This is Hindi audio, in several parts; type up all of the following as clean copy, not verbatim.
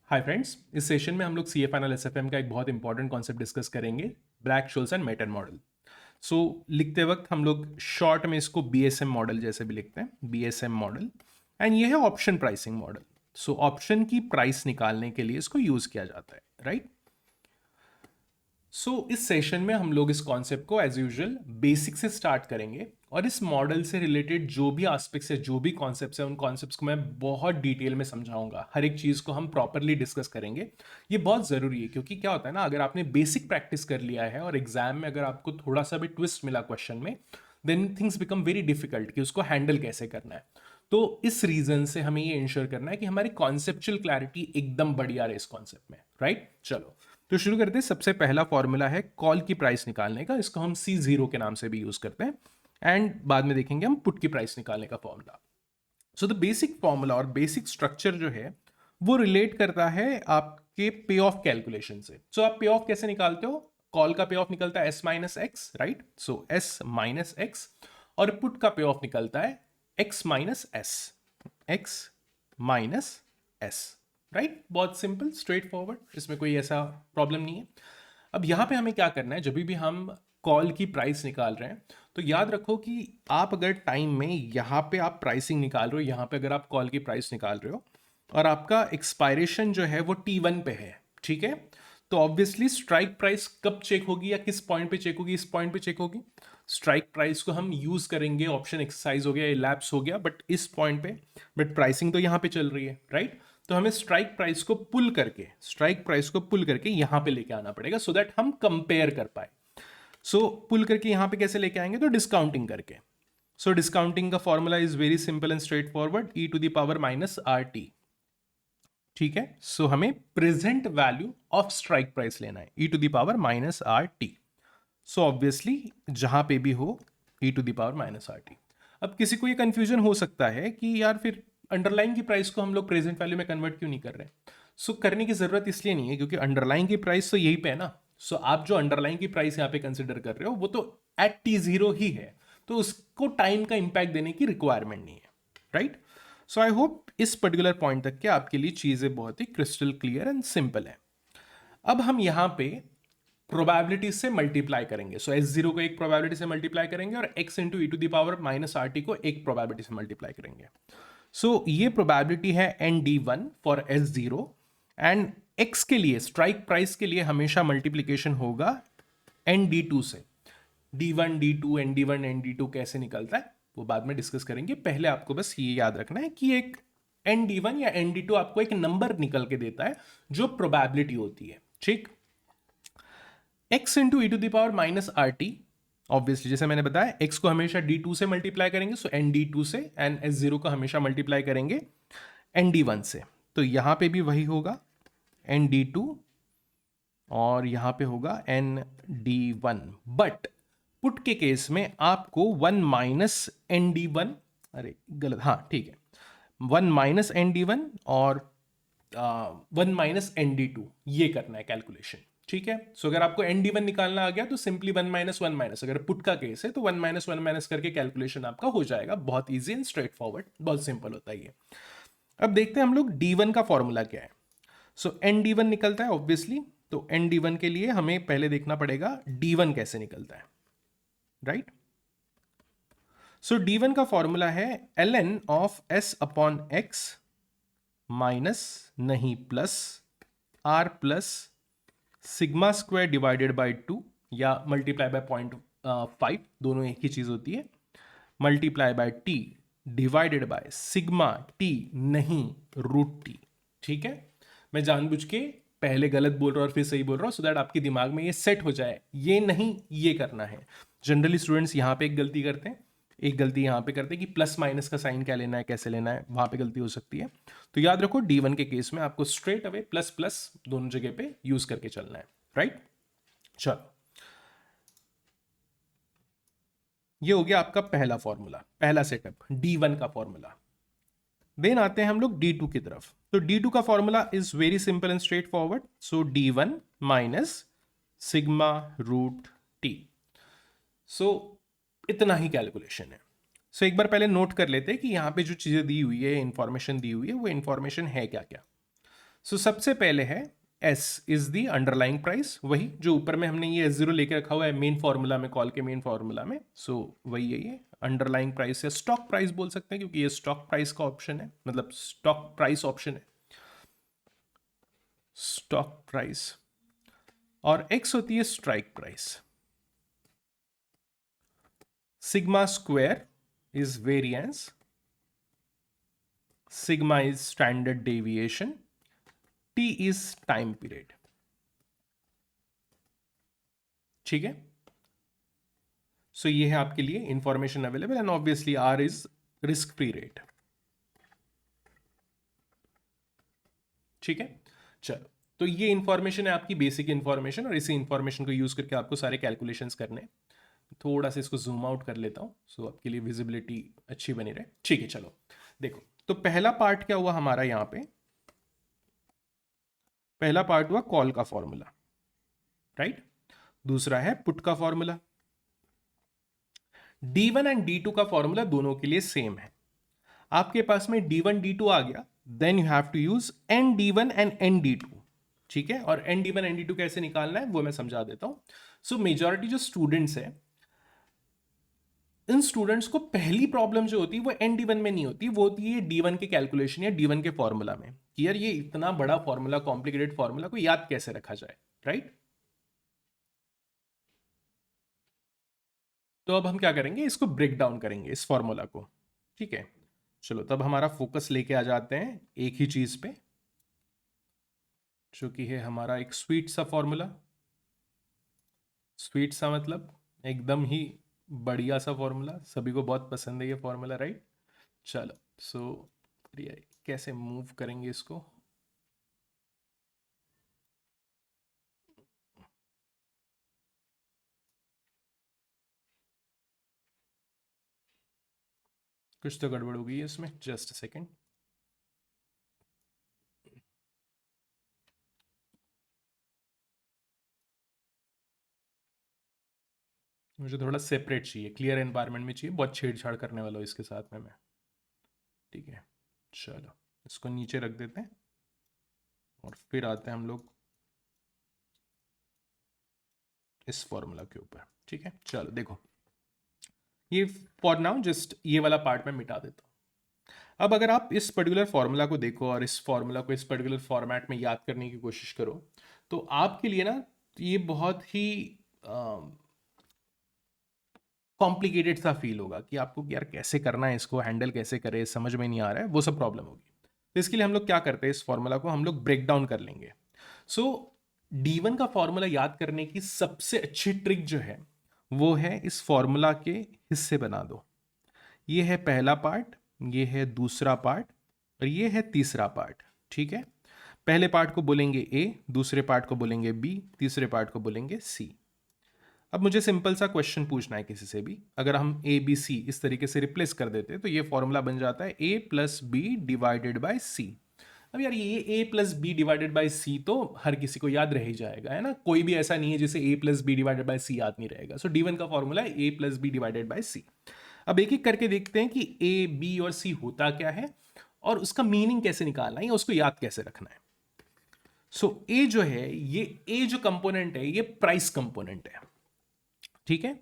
हाय फ्रेंड्स, इस सेशन में हम लोग C F final S F M का एक बहुत इंपॉर्टेंट कॉन्सेप्ट डिस्कस करेंगे, black Scholes and Merton model. So लिखते वक्त हम लोग शॉर्ट में इसको बी एस एम मॉडल जैसे भी लिखते हैं, B S M model. And ये है option pricing model. So option की प्राइस निकालने के लिए इसको यूज किया जाता है, राइट। इस सेशन में हम लोग इस कॉन्सेप्ट को एज यूजुअल बेसिक से स्टार्ट करेंगे और इस मॉडल से रिलेटेड जो भी एस्पेक्ट्स है, जो भी कॉन्सेप्ट्स है, उन कॉन्सेप्ट्स को मैं बहुत डिटेल में समझाऊंगा। हर एक चीज़ को हम प्रॉपरली डिस्कस करेंगे। ये बहुत ज़रूरी है क्योंकि क्या होता है ना, अगर आपने बेसिक प्रैक्टिस कर लिया है और एग्जाम में अगर आपको थोड़ा सा भी ट्विस्ट मिला क्वेश्चन में, then things become very difficult कि उसको हैंडल कैसे करना है। तो इस रीजन से हमें ये इंश्योर करना है कि हमारी कॉन्सेप्चुअल क्लैरिटी एकदम बढ़िया रहे इस कॉन्सेप्ट में, राइट। चलो तो शुरू करते हैं। सबसे पहला फॉर्मूला है कॉल की प्राइस निकालने का, इसको हम C0 के नाम से भी यूज करते हैं। एंड बाद में देखेंगे हम पुट की प्राइस निकालने का formula. So the basic formula और बेसिक स्ट्रक्चर जो है वो रिलेट करता है आपके पे ऑफ कैलकुलेशन से। सो आप पे ऑफ कैसे निकालते हो? कॉल का पे ऑफ निकलता है S माइनस एक्स, राइट। सो S माइनस एक्स। और पुट का पे ऑफ निकलता है X minus S, X minus S, right. बहुत सिंपल, स्ट्रेट फॉरवर्ड, इसमें कोई ऐसा प्रॉब्लम नहीं है। अब यहां पे हमें क्या करना है, जब भी हम कॉल की प्राइस निकाल रहे हैं तो याद रखो कि आप अगर टाइम में यहाँ पे आप प्राइसिंग निकाल रहे हो, यहाँ पे अगर आप कॉल की प्राइस निकाल रहे हो और आपका एक्सपायरेशन जो है वो T1 पे है, ठीक है, तो ऑब्वियसली स्ट्राइक प्राइस कब चेक होगी या किस पॉइंट पे चेक होगी? इस पॉइंट पे चेक होगी। स्ट्राइक प्राइस को हम यूज करेंगे, ऑप्शन एक्सरसाइज हो गया, इलैप्स हो गया, बट इस पॉइंट पे, बट प्राइसिंग तो यहाँ पे चल रही है, राइट। तो हमें स्ट्राइक प्राइस को पुल करके, स्ट्राइक प्राइस को पुल करके यहाँ पे लेके आना पड़ेगा सो दैट हम कंपेयर कर पाए। सो पुल करके यहां पे कैसे लेके आएंगे? तो डिस्काउंटिंग करके। सो डिस्काउंटिंग का formula is very simple and straight forward, E to the power minus are T, ठीक है। सो हमें present value of strike price लेना है, E to the power minus are T. So obviously जहां पे भी हो E to the power minus are T. अब किसी को ये कंफ्यूजन हो सकता है कि यार फिर अंडरलाइन की प्राइस को हम लोग प्रेजेंट वैल्यू में कन्वर्ट क्यों नहीं कर रहे? सो करने की जरूरत इसलिए नहीं है क्योंकि अंडरलाइन की प्राइस तो यही पे है ना। सो आप जो अंडरलाइन की प्राइस यहाँ पे कंसिडर कर रहे हो वो तो एट T0 ही है, तो उसको टाइम का इंपैक्ट देने की रिक्वायरमेंट नहीं है, राइट। सो आई होप इस पर्टिकुलर पॉइंट तक के आपके लिए चीजें बहुत ही क्रिस्टल क्लियर एंड सिंपल है। अब हम यहां पे प्रोबेबिलिटी से मल्टीप्लाई करेंगे। सो S0 को एक प्रोबेबिलिटी से मल्टीप्लाई करेंगे और x into e to the power minus are t को एक प्रोबेबिलिटी से मल्टीप्लाई करेंगे। सो ये प्रोबेबिलिटी है ND1 for S0 and x के लिए, स्ट्राइक प्राइस के लिए हमेशा मल्टीप्लीकेशन होगा ND2 से। D1 D2 ND1 ND2 कैसे निकलता है वो बाद में डिस्कस करेंगे। पहले आपको बस ये याद रखना है कि एक ND1 या ND2 आपको एक नंबर निकल के देता है जो प्रोबेबिलिटी होती है, ठीक। x into e to the power minus are t, obviously जैसे मैंने बताया x को हमेशा D2 से मल्टीप्लाई करेंगे, सो ND2 से, एंड S0 को हमेशा मल्टीप्लाई करेंगे ND1 से। तो यहां पे भी वही होगा ND2 और यहां पे होगा ND1, बट पुट के केस में आपको 1 माइनस ND1, अरे गलत, हाँ ठीक है, 1 माइनस ND1 और 1 माइनस ND2 ये करना है कैलकुलेशन, ठीक है। सो अगर आपको ND1 निकालना आ गया तो सिंपली 1 माइनस 1 माइनस, अगर पुट का केस है तो 1 माइनस 1 माइनस करके कैलकुलेशन आपका हो जाएगा। बहुत इजी एंड स्ट्रेट फॉरवर्ड, बहुत सिंपल होता है ये। अब देखते हैं हम लोग D1 का फॉर्मूला क्या है। सो ND1 निकलता है ऑब्वियसली, तो ND1 के लिए हमें पहले देखना पड़ेगा D1 कैसे निकलता है, राइट। सो D1 का फॉर्मूला है ln of S upon X minus, नहीं plus, R plus sigma square divided by 2 या मल्टीप्लाई बाय 0.5, दोनों एक ही चीज होती है, multiply by T divided by sigma T, नहीं रूट T, ठीक है। मैं जानबूझ के पहले गलत बोल रहा हूं और फिर सही बोल रहा हूं सो दैट आपके दिमाग में ये सेट हो जाए, ये नहीं ये करना है। जनरली स्टूडेंट्स यहां पे एक गलती करते हैं, एक गलती यहां पे करते हैं कि प्लस माइनस का साइन क्या लेना है, कैसे लेना है, वहां पे गलती हो सकती है। तो याद रखो D1 के केस में आपको स्ट्रेट अवे प्लस प्लस दोनों जगह पे यूज करके चलना है, राइट। चलो ये हो गया आपका पहला फॉर्मूला, पहला सेटअप D1 का फॉर्मूला। देन आते हैं हम लोग D2 की तरफ। तो D2 का formula is very simple and straight forward, so D1 minus sigma root T। सो इतना ही कैलकुलेशन है। सो एक बार पहले नोट कर लेते हैं कि यहां पे जो चीजें दी हुई है, इंफॉर्मेशन दी हुई है, वो इंफॉर्मेशन है क्या क्या। सो सबसे पहले है S is the underlying price, वही जो ऊपर में हमने ये S0 लेके रखा हुआ है मेन फॉर्मूला में, कॉल के मेन फॉर्मूला में। सो वही है ये अंडरलाइंग प्राइस या स्टॉक प्राइस बोल सकते हैं, क्योंकि ये स्टॉक प्राइस का ऑप्शन है, मतलब स्टॉक प्राइस ऑप्शन है, स्टॉक प्राइस। और X होती है strike price. Sigma square is variance, sigma is standard deviation, T is time period. ठीक है, सो ये है आपके लिए information available, and obviously R is risk free rate. ठीक है, चलो, तो ये इंफॉर्मेशन है आपकी बेसिक इंफॉर्मेशन, और इसी इंफॉर्मेशन को यूज करके आपको सारे कैलकुलेशंस करने हैं। थोड़ा सा इसको जूम आउट कर लेता हूं, सो आपके लिए विजिबिलिटी अच्छी बनी रहे। ठीक है, चलो देखो, तो पहला पार्ट क्या हुआ हमारा यहां पे, पहला पार्ट हुआ कॉल का फॉर्मूला, राइट। दूसरा है पुट का फॉर्मूला। D1 एंड D2 का फॉर्मूला दोनों के लिए सेम है। आपके पास में D1 D2 आ गया, then you have to use ND1 and ND2। ठीक है, और ND1 ND2 कैसे निकालना है वो मैं समझा देता हूं। सो मेजॉरिटी जो स्टूडेंट्स है, इन स्टूडेंट्स को पहली प्रॉब्लम जो होती है वो ND1 में नहीं होती, वो होती है D1 के कैलकुलेशन या D1 के फॉर्मूला में, कि यार ये इतना बड़ा फॉर्मूला, कॉम्प्लिकेटेड फॉर्मूला को याद कैसे रखा जाए, राइट। तो अब हम क्या करेंगे, इसको ब्रेक डाउन करेंगे इस फॉर्मूला को। ठीक है, चलो तब हमारा फोकस लेके आ जाते हैं एक ही चीज पे, जो कि है हमारा एक स्वीट सा फॉर्मूला। स्वीट सा मतलब एकदम ही बढ़िया सा फॉर्मूला, सभी को बहुत पसंद है ये फॉर्मूला, राइट। चलो, सो कैसे मूव करेंगे इसको, कुछ तो गड़बड़ हो गई है इसमें, जस्ट सेकेंड। मुझे थोड़ा सेपरेट चाहिए, क्लियर एनवायरनमेंट में चाहिए, बहुत छेड़छाड़ करने वाला हूँ इसके साथ में मैं। ठीक है, चलो इसको नीचे रख देते हैं, और फिर आते हैं हम लोग इस फॉर्मूला के ऊपर। ठीक है, चलो देखो, ये फॉर नाउ जस्ट ये वाला पार्ट में मिटा देता हूँ। अब अगर आप इस पर्टिकुलर फॉर्मूला को देखो और इस फॉर्मूला को इस पर्टिकुलर फॉर्मेट में याद करने की कोशिश करो, तो आपके लिए ना ये बहुत ही कॉम्प्लिकेटेड सा फील होगा कि आपको यार कैसे करना है, इसको हैंडल कैसे करें, समझ में नहीं आ रहा है, वो सब प्रॉब्लम होगी। तो इसके लिए हम लोग क्या करते हैं, इस फॉर्मूला को हम लोग ब्रेक डाउन कर लेंगे। सो D1 का फॉर्मूला याद करने की सबसे अच्छी ट्रिक जो है वो है इस फॉर्मूला के हिस्से बना दो। ये है पहला पार्ट, ये है दूसरा पार्ट, और ये है तीसरा पार्ट। ठीक है, पहले पार्ट को बोलेंगे A, दूसरे पार्ट को बोलेंगे B, तीसरे पार्ट को बोलेंगे C। अब मुझे सिंपल सा क्वेश्चन पूछना है किसी से भी, अगर हम ABC इस तरीके से रिप्लेस कर देते तो ये फॉर्मूला बन जाता है A plus B divided by C. अब यार ये A plus B divided by C तो हर किसी को याद रह ही जाएगा, है ना, कोई भी ऐसा नहीं है जिसे A plus B divided by C याद नहीं रहेगा। सो D1 का फॉर्मूला है A plus B divided by C. अब एक एक करके देखते हैं कि A, B और C होता क्या है, और उसका मीनिंग कैसे निकालना है या उसको याद कैसे रखना है। सो A जो है, ये A जो कंपोनेंट है ये प्राइस कंपोनेंट है। ठीक है,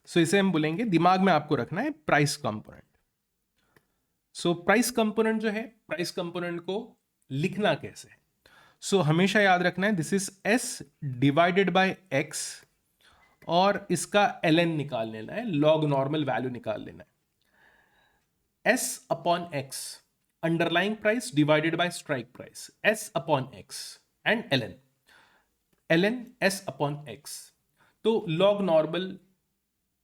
सो इसे हम बोलेंगे, दिमाग में आपको रखना है price component. So price component जो है, प्राइस कंपोनेंट को लिखना कैसे है, सो हमेशा याद रखना है this is S divided by X, और इसका ln निकाल लेना है, लॉग नॉर्मल वैल्यू निकाल लेना है। S upon X, underlying price divided by strike price, S upon X and ln S upon X। तो लॉग नॉर्मल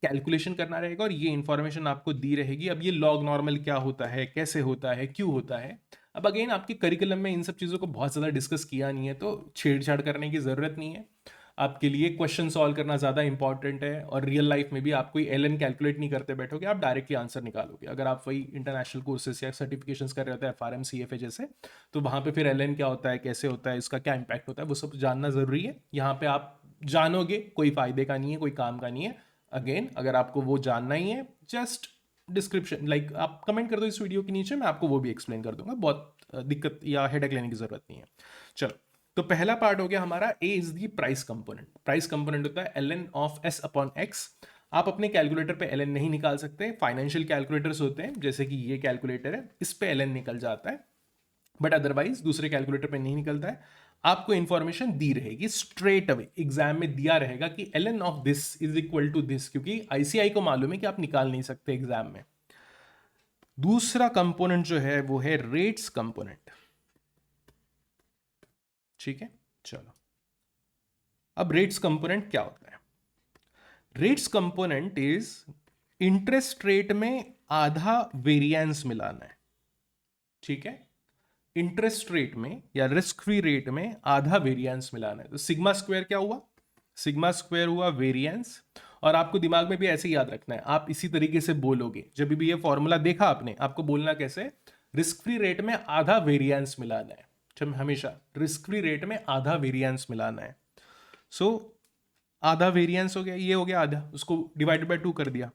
कैलकुलेशन करना रहेगा, और ये इंफॉर्मेशन आपको दी रहेगी। अब ये लॉग नॉर्मल क्या होता है, कैसे होता है, क्यों होता है, अब अगेन आपके करिकुलम में इन सब चीज़ों को बहुत ज़्यादा डिस्कस किया नहीं है, तो छेड़छाड़ करने की ज़रूरत नहीं है। आपके लिए क्वेश्चन सॉल्व करना ज़्यादा इंपॉर्टेंट है, और रियल लाइफ में भी आप कोई LN कैलकुलेट नहीं करते बैठोगे, आप डायरेक्टली आंसर निकालोगे। अगर आप वही इंटरनेशनल कोर्सेज या सर्टिफिकेशंस कर रहे होते हैं FRM CFA जैसे, तो वहाँ पे फिर LN क्या होता है, कैसे होता है, इसका क्या इंपैक्ट होता है, वो सब जानना ज़रूरी है। यहाँ पे आप जानोगे, कोई फायदे का नहीं है, कोई काम का नहीं है। अगेन अगर आपको वो जानना ही है, जस्ट डिस्क्रिप्शन, लाइक आप कमेंट कर दो इस वीडियो के नीचे, मैं आपको वो भी एक्सप्लेन कर दूंगा, बहुत दिक्कत या हेडेक लेने की जरूरत नहीं है। चलो, तो पहला पार्ट हो गया हमारा, A is the price component. Price component होता है ln of s upon x। आप अपने कैलकुलेटर पे ln नहीं निकाल सकते, फाइनेंशियल कैलकुलेटर्स होते हैं जैसे कि ये कैलकुलेटर है, इस पे ln निकल जाता है, बट अदरवाइज दूसरे कैलकुलेटर पे नहीं निकलता है। आपको इंफॉर्मेशन दी रहेगी स्ट्रेट अवे, एग्जाम में दिया रहेगा कि ln of this is equal to this, क्योंकि आईसीआई को मालूम है कि आप निकाल नहीं सकते एग्जाम में। दूसरा कंपोनेंट जो है वो है रेट्स कंपोनेंट। ठीक है, चलो, अब रेट्स कंपोनेंट क्या होता है? Rates component is interest rate में आधा वेरिएंस मिलाना है। ठीक है, इंटरेस्ट रेट में या रिस्क फ्री रेट में आधा वेरिएंस मिलाना है। तो सिग्मा स्क्वायर क्या हुआ? सिग्मा स्क्वायर हुआ वेरिएंस। और आपको दिमाग में भी ऐसे ही याद रखना है, आप इसी तरीके से बोलोगे जब भी ये फॉर्मूला देखा आपने, आपको बोलना कैसे? रिस्क फ्री रेट में आधा वेरिएंस मिलाना है। हमेशा रिस्क फ्री रेट में आधा वेरिएंस मिलाना है। सो आधा वेरिएंस हो गया, ये हो गया आधा, उसको डिवाइडेड बाय 2 कर दिया।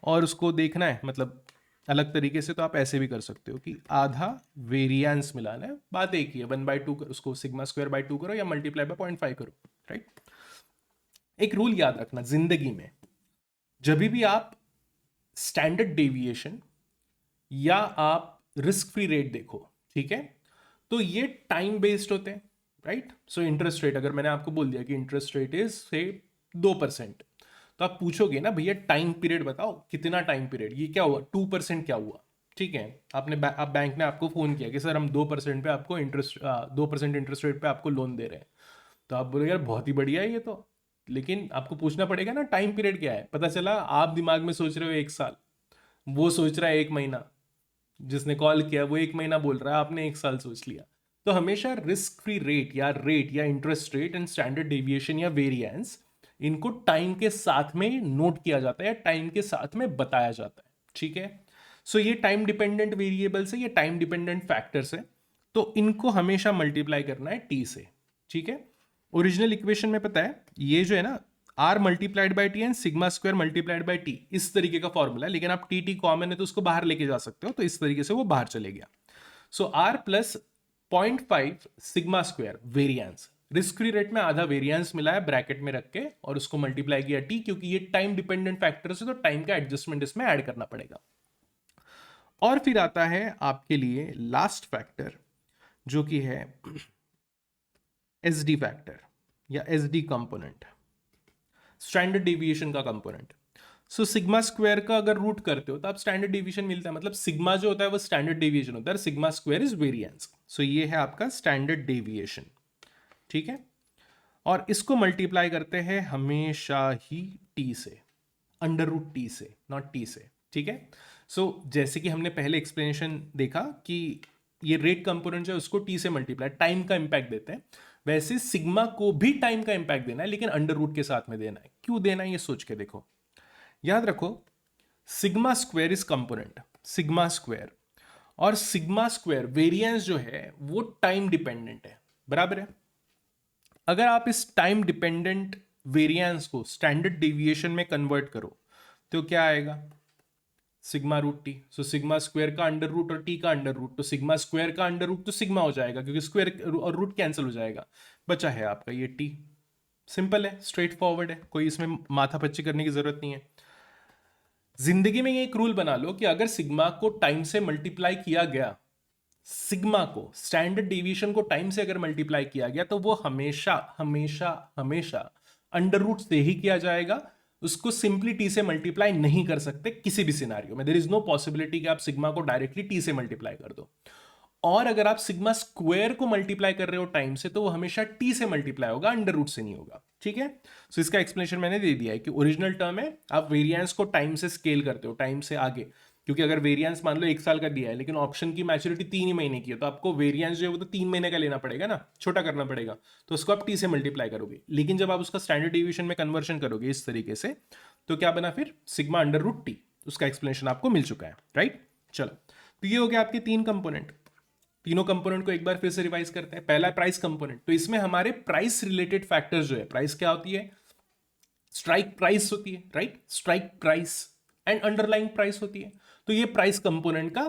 और उसको देखना है मतलब अलग तरीके से, तो आप ऐसे भी कर सकते हो कि आधा वेरिएंस मिलाना है, बात एक ही है, 1/2 उसको सिग्मा स्क्वायर बाय 2 करो या मल्टीप्लाई बाय 0.5 करो, राइट। एक रूल याद रखना जिंदगी में, जब भी आप स्टैंडर्ड डेविएशन या आप रिस्क फ्री रेट देखो, ठीक है, तो ये टाइम बेस्ड होते हैं, राइट। सो इंटरेस्ट रेट, अगर मैंने आपको बोल दिया कि इंटरेस्ट रेट इज से 2%, तो आप पूछोगे ना भैया टाइम पीरियड बताओ, कितना टाइम पीरियड, ये क्या हुआ 2% क्या हुआ, ठीक है। आप बैंक ने आपको फोन किया कि सर हम 2% पे आपको 2% इंटरेस्ट रेट पे आपको लोन दे रहे हैं, तो आप बोले यार बहुत ही बढ़िया है ये तो, लेकिन आपको पूछना पड़ेगा ना टाइम पीरियड क्या है। पता चला आप दिमाग में सोच रहे हो 1 साल, वो सोच रहा है 1 महीना, जिसने कॉल किया वो 1 महीना बोल रहा है, आपने 1 साल सोच लिया। तो हमेशा रिस्क फ्री रेट या interest rate and standard deviation या वेरिएंस, इनको टाइम के साथ में नोट किया जाता है या टाइम के साथ में बताया जाता है, ठीक है। सो ये टाइम डिपेंडेंट वेरिएबल्स है, ये टाइम डिपेंडेंट फैक्टर्स है, तो इनको हमेशा मल्टीप्लाई करना है टी से, ठीक है। ओरिजिनल इक्वेशन में पता है ये जो है ना, R multiplied by T and sigma square multiplied by T, इस तरीके का फॉर्मूला है, लेकिन आप टी टी कॉमन है तो उसको बाहर लेके जा सकते हो, तो इस तरीके से वो बाहर चले गया। So R plus 0.5 sigma square variance, risk free rate में आधा वेरिएंस मिला है ब्रैकेट में रख के, और उसको मल्टीप्लाई किया टी, क्योंकि ये टाइम डिपेंडेंट फैक्टर्स है तो टाइम का एडजस्टमेंट इसमें ऐड करना पड़ेगा। और फिर आता है आपके लिए लास्ट फैक्टर, जो कि है एस डी फैक्टर या S D component, standard deviation का कंपोनेंट। सो सिग्मा स्क्वायर का अगर रूट करते हो तो आप स्टैंडर्ड डेविएशन मिलता है, मतलब सिग्मा जो होता है वो स्टैंडर्ड डेविएशन होता है, सिग्मा स्क्वायर इज वेरिएंस। सो ये है आपका स्टैंडर्ड डेविएशन, ठीक है। और इसको मल्टीप्लाई करते हैं हमेशा ही टी से, अंडर रूट टी से, नॉट टी से, ठीक है। सो जैसे कि हमने पहले एक्सप्लेनेशन देखा कि ये रेट कंपोनेंट जो है उसको टी से मल्टीप्लाई, टाइम का इंपैक्ट देते हैं, वैसे सिग्मा को भी टाइम का इंपैक्ट देना है, लेकिन अंडर रूट के साथ में देना है। क्यों देना है ये सोच के देखो, याद रखो sigma square is component, sigma square, और सिग्मा स्क्वायर वेरिएंस जो है वो टाइम डिपेंडेंट है, बराबर है। अगर आप इस टाइम डिपेंडेंट वेरिएंस को स्टैंडर्ड डेविएशन में कन्वर्ट करो तो क्या आएगा? Sigma root T. So sigma square का अंडर रूट और टी का अंडर रूट, तो सिग्मा स्क्वायर का अंडर रूट तो सिग्मा हो जाएगा, क्योंकि स्क्वायर और रूट कैंसिल हो जाएगा, बचा है आपका ये टी। सिंपल है, स्ट्रेट फॉरवर्ड है, कोई इसमें माथा पच्ची करने की जरूरत नहीं है। जिंदगी में ये एक रूल बना लो कि अगर सिग्मा को टाइम से मल्टीप्लाई किया गया, सिग्मा को स्टैंडर्ड डेविएशन को टाइम से अगर मल्टीप्लाई किया गया, तो वो हमेशा हमेशा हमेशा अंडर रूट से ही किया जाएगा, उसको सिंपली टी से मल्टीप्लाई नहीं कर सकते किसी भी सिनारियो में। देयर इज नो पॉसिबिलिटी कि आप सिग्मा को डायरेक्टली टी से मल्टीप्लाई कर दो। और अगर आप सिग्मा स्क्वायर को मल्टीप्लाई कर रहे हो टाइम से, तो वो हमेशा टी से मल्टीप्लाई होगा, अंडर रूट से नहीं होगा, ठीक है। सो इसका एक्सप्लेनेशन मैंने दे दिया है कि ओरिजिनल टर्म है, आप वेरिएंस को टाइम से स्केल करते हो, टाइम से आगे, क्योंकि अगर वेरिएंस मान लो 1 साल का दिया है लेकिन ऑप्शन की मैच्योरिटी 3 ही महीने की है, तो आपको वेरिएंस जो है वो तो 3 महीने का लेना पड़ेगा ना, छोटा करना पड़ेगा, तो उसको आप टी से मल्टीप्लाई करोगे। लेकिन जब आप उसका स्टैंडर्ड डेविएशन में कन्वर्शन करोगे इस तरीके से, तो क्या बना फिर? Sigma under root T. उसका एक्सप्लेनेशन आपको मिल चुका है, राइट। चलो, तो ये हो गया आपके 3 कंपोनेंट। तीनों कंपोनेंट को एक बार फिर से रिवाइज करते हैं। पहला प्राइस कंपोनेंट, तो इसमें हमारे प्राइस रिलेटेड फैक्टर्स जो है, प्राइस क्या होती है? स्ट्राइक प्राइस होती है, right, strike price and underlying price होती है। तो ये प्राइस कंपोनेंट का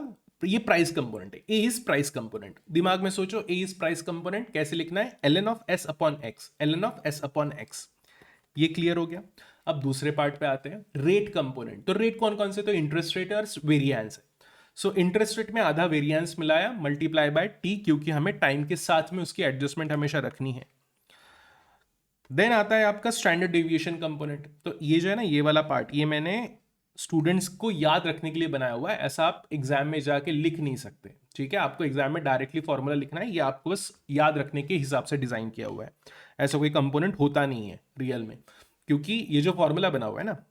ये प्राइस कंपोनेंट है, ए इज प्राइस कंपोनेंट। दिमाग में सोचो, ए इज प्राइस कंपोनेंट कैसे लिखना है, ln of S upon x, ln of S upon x. ये क्लियर हो गया। अब दूसरे पार्ट पे आते हैं, रेट कंपोनेंट। तो रेट कौन कौन से, तो इंटरेस्ट रेट और वेरिएंस है। सो इंटरेस्ट रेट में आधा वेरिएंस मिलाया मल्टीप्लाई बाय टी, क्योंकि हमें टाइम के साथ में उसकी एडजस्टमेंट हमेशा रखनी है। देन आता है आपका स्टैंडर्ड डेविएशन कंपोनेंट। तो ये जो है ना, ये वाला पार्ट, ये मैंने स्टूडेंट्स को याद रखने के लिए बनाया हुआ है, ऐसा आप एग्जाम में जाके लिख नहीं सकते, ठीक है। आपको एग्जाम में डायरेक्टली फॉर्मूला लिखना है, ये आपको बस याद रखने के हिसाब से डिजाइन किया हुआ है। ऐसा कोई कंपोनेंट होता नहीं है रियल में, क्योंकि ये जो फॉर्मूला बना हुआ है ना,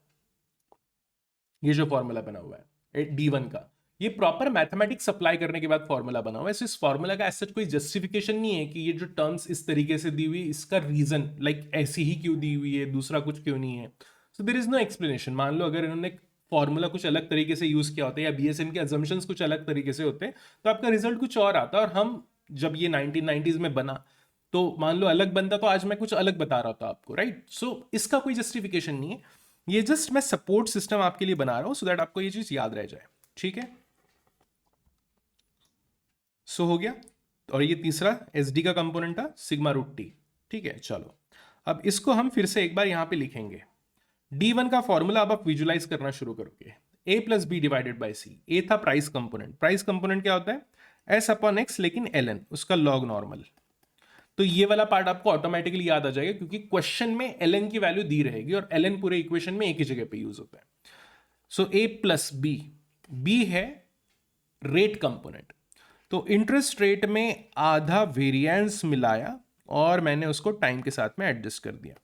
ये जो फॉर्मूला बना हुआ है D1 का, ये प्रॉपर मैथमेटिक्स अप्लाई करने के बाद फॉर्मूला बना हुआ है। इस फॉर्मूला का ऐसा कोई जस्टिफिकेशन नहीं है कि ये जो टर्म्स इस तरीके से दी हुई, इसका रीजन लाइक ऐसी ही क्यों दी हुई है, दूसरा कुछ क्यों नहीं है। So there is no explanation. मान लो अगर इन्होंने फॉर्मूला कुछ अलग तरीके से यूज किया होता है, या बीएसएम के अजम्पशंस कुछ अलग तरीके से होते, तो आपका रिजल्ट कुछ और आता। और हम जब ये 1990s में बना, तो मान लो अलग बनता, तो आज मैं कुछ अलग बता रहा था आपको, राइट। सो इसका कोई जस्टिफिकेशन नहीं है, ये जस्ट मैं सपोर्ट सिस्टम आपके लिए बना रहा हूं, सो दैट आपको ये चीज याद रह जाए, ठीक है। सो हो गया। और ये तीसरा एसडी का कंपोनेंट था सिग्मा रूट टी, ठीक है। चलो अब इसको हम फिर से एक बार यहां पे लिखेंगे। D1 का फॉर्मूला अब आप विजुलाइज करना शुरू करोगे, a plus B divided by C. A था प्राइस कंपोनेंट, प्राइस कंपोनेंट क्या होता है, एस अपॉन एक्स, लेकिन ln उसका लॉग नॉर्मल। तो ये वाला पार्ट आपको ऑटोमेटिकली याद आ जाएगा, क्योंकि क्वेश्चन में ln की वैल्यू दी रहेगी, और ln पूरे इक्वेशन में एक ही जगह पे यूज होता है। सो a प्लस बी, बी है रेट कंपोनेंट। तो इंटरेस्ट रेट में आधा वेरिएंस मिलाया, और मैंने उसको टाइम के साथ में एडजस्ट कर दिया।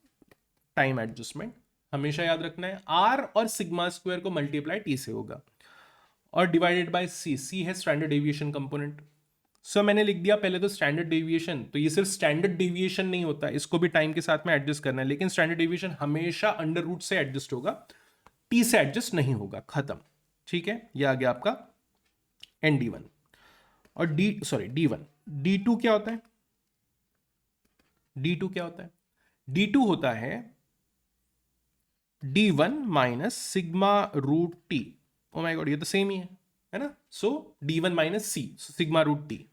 टाइम एडजस्टमेंट हमेशा याद रखना है। आर और सिग्मा स्क्वायर को मल्टीप्लाई टी से होगा, और डिवाइडेड बाय सी, सी है स्टैंडर्ड डेविएशन कंपोनेंट। सो मैंने लिख दिया पहले तो स्टैंडर्ड डेविएशन। तो ये सिर्फ स्टैंडर्ड डेविएशन नहीं होता, इसको भी टाइम के साथ में एडजस्ट करना है, लेकिन स्टैंडर्ड डेविएशन हमेशा अंडर रूट से एडजस्ट होगा, टी से एडजस्ट नहीं होगा, खत्म, ठीक है। ये आ गया आपका ND1। और D1। D2 क्या होता है, D2 क्या होता है, D2 होता है D1 minus sigma root T. Oh my god, ये तो सेम ही है ना। So D1 minus C, sigma root T,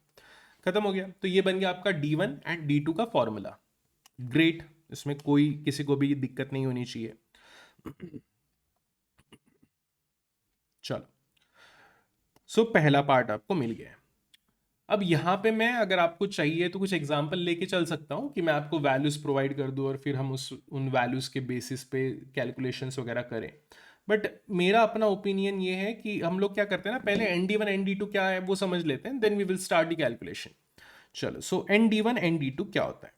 खत्म हो गया। तो ये बन गया आपका D1 एंड D2 का फॉर्मूला। ग्रेट, इसमें कोई किसी को भी दिक्कत नहीं होनी चाहिए। चलो, सो पहला पार्ट आपको मिल गया। अब यहां पे मैं, अगर आपको चाहिए तो कुछ एग्जांपल लेके चल सकता हूं, कि मैं आपको वैल्यूज प्रोवाइड कर दूं और फिर हम उन वैल्यूज के बेसिस पे कैलकुलेशंस वगैरह करें। बट मेरा अपना ओपिनियन ये है कि हम लोग क्या करते हैं ना, पहले ND1 ND2 क्या है वो समझ लेते हैं, then we will start the calculation. चलो, सो ND1 ND2 क्या होता है।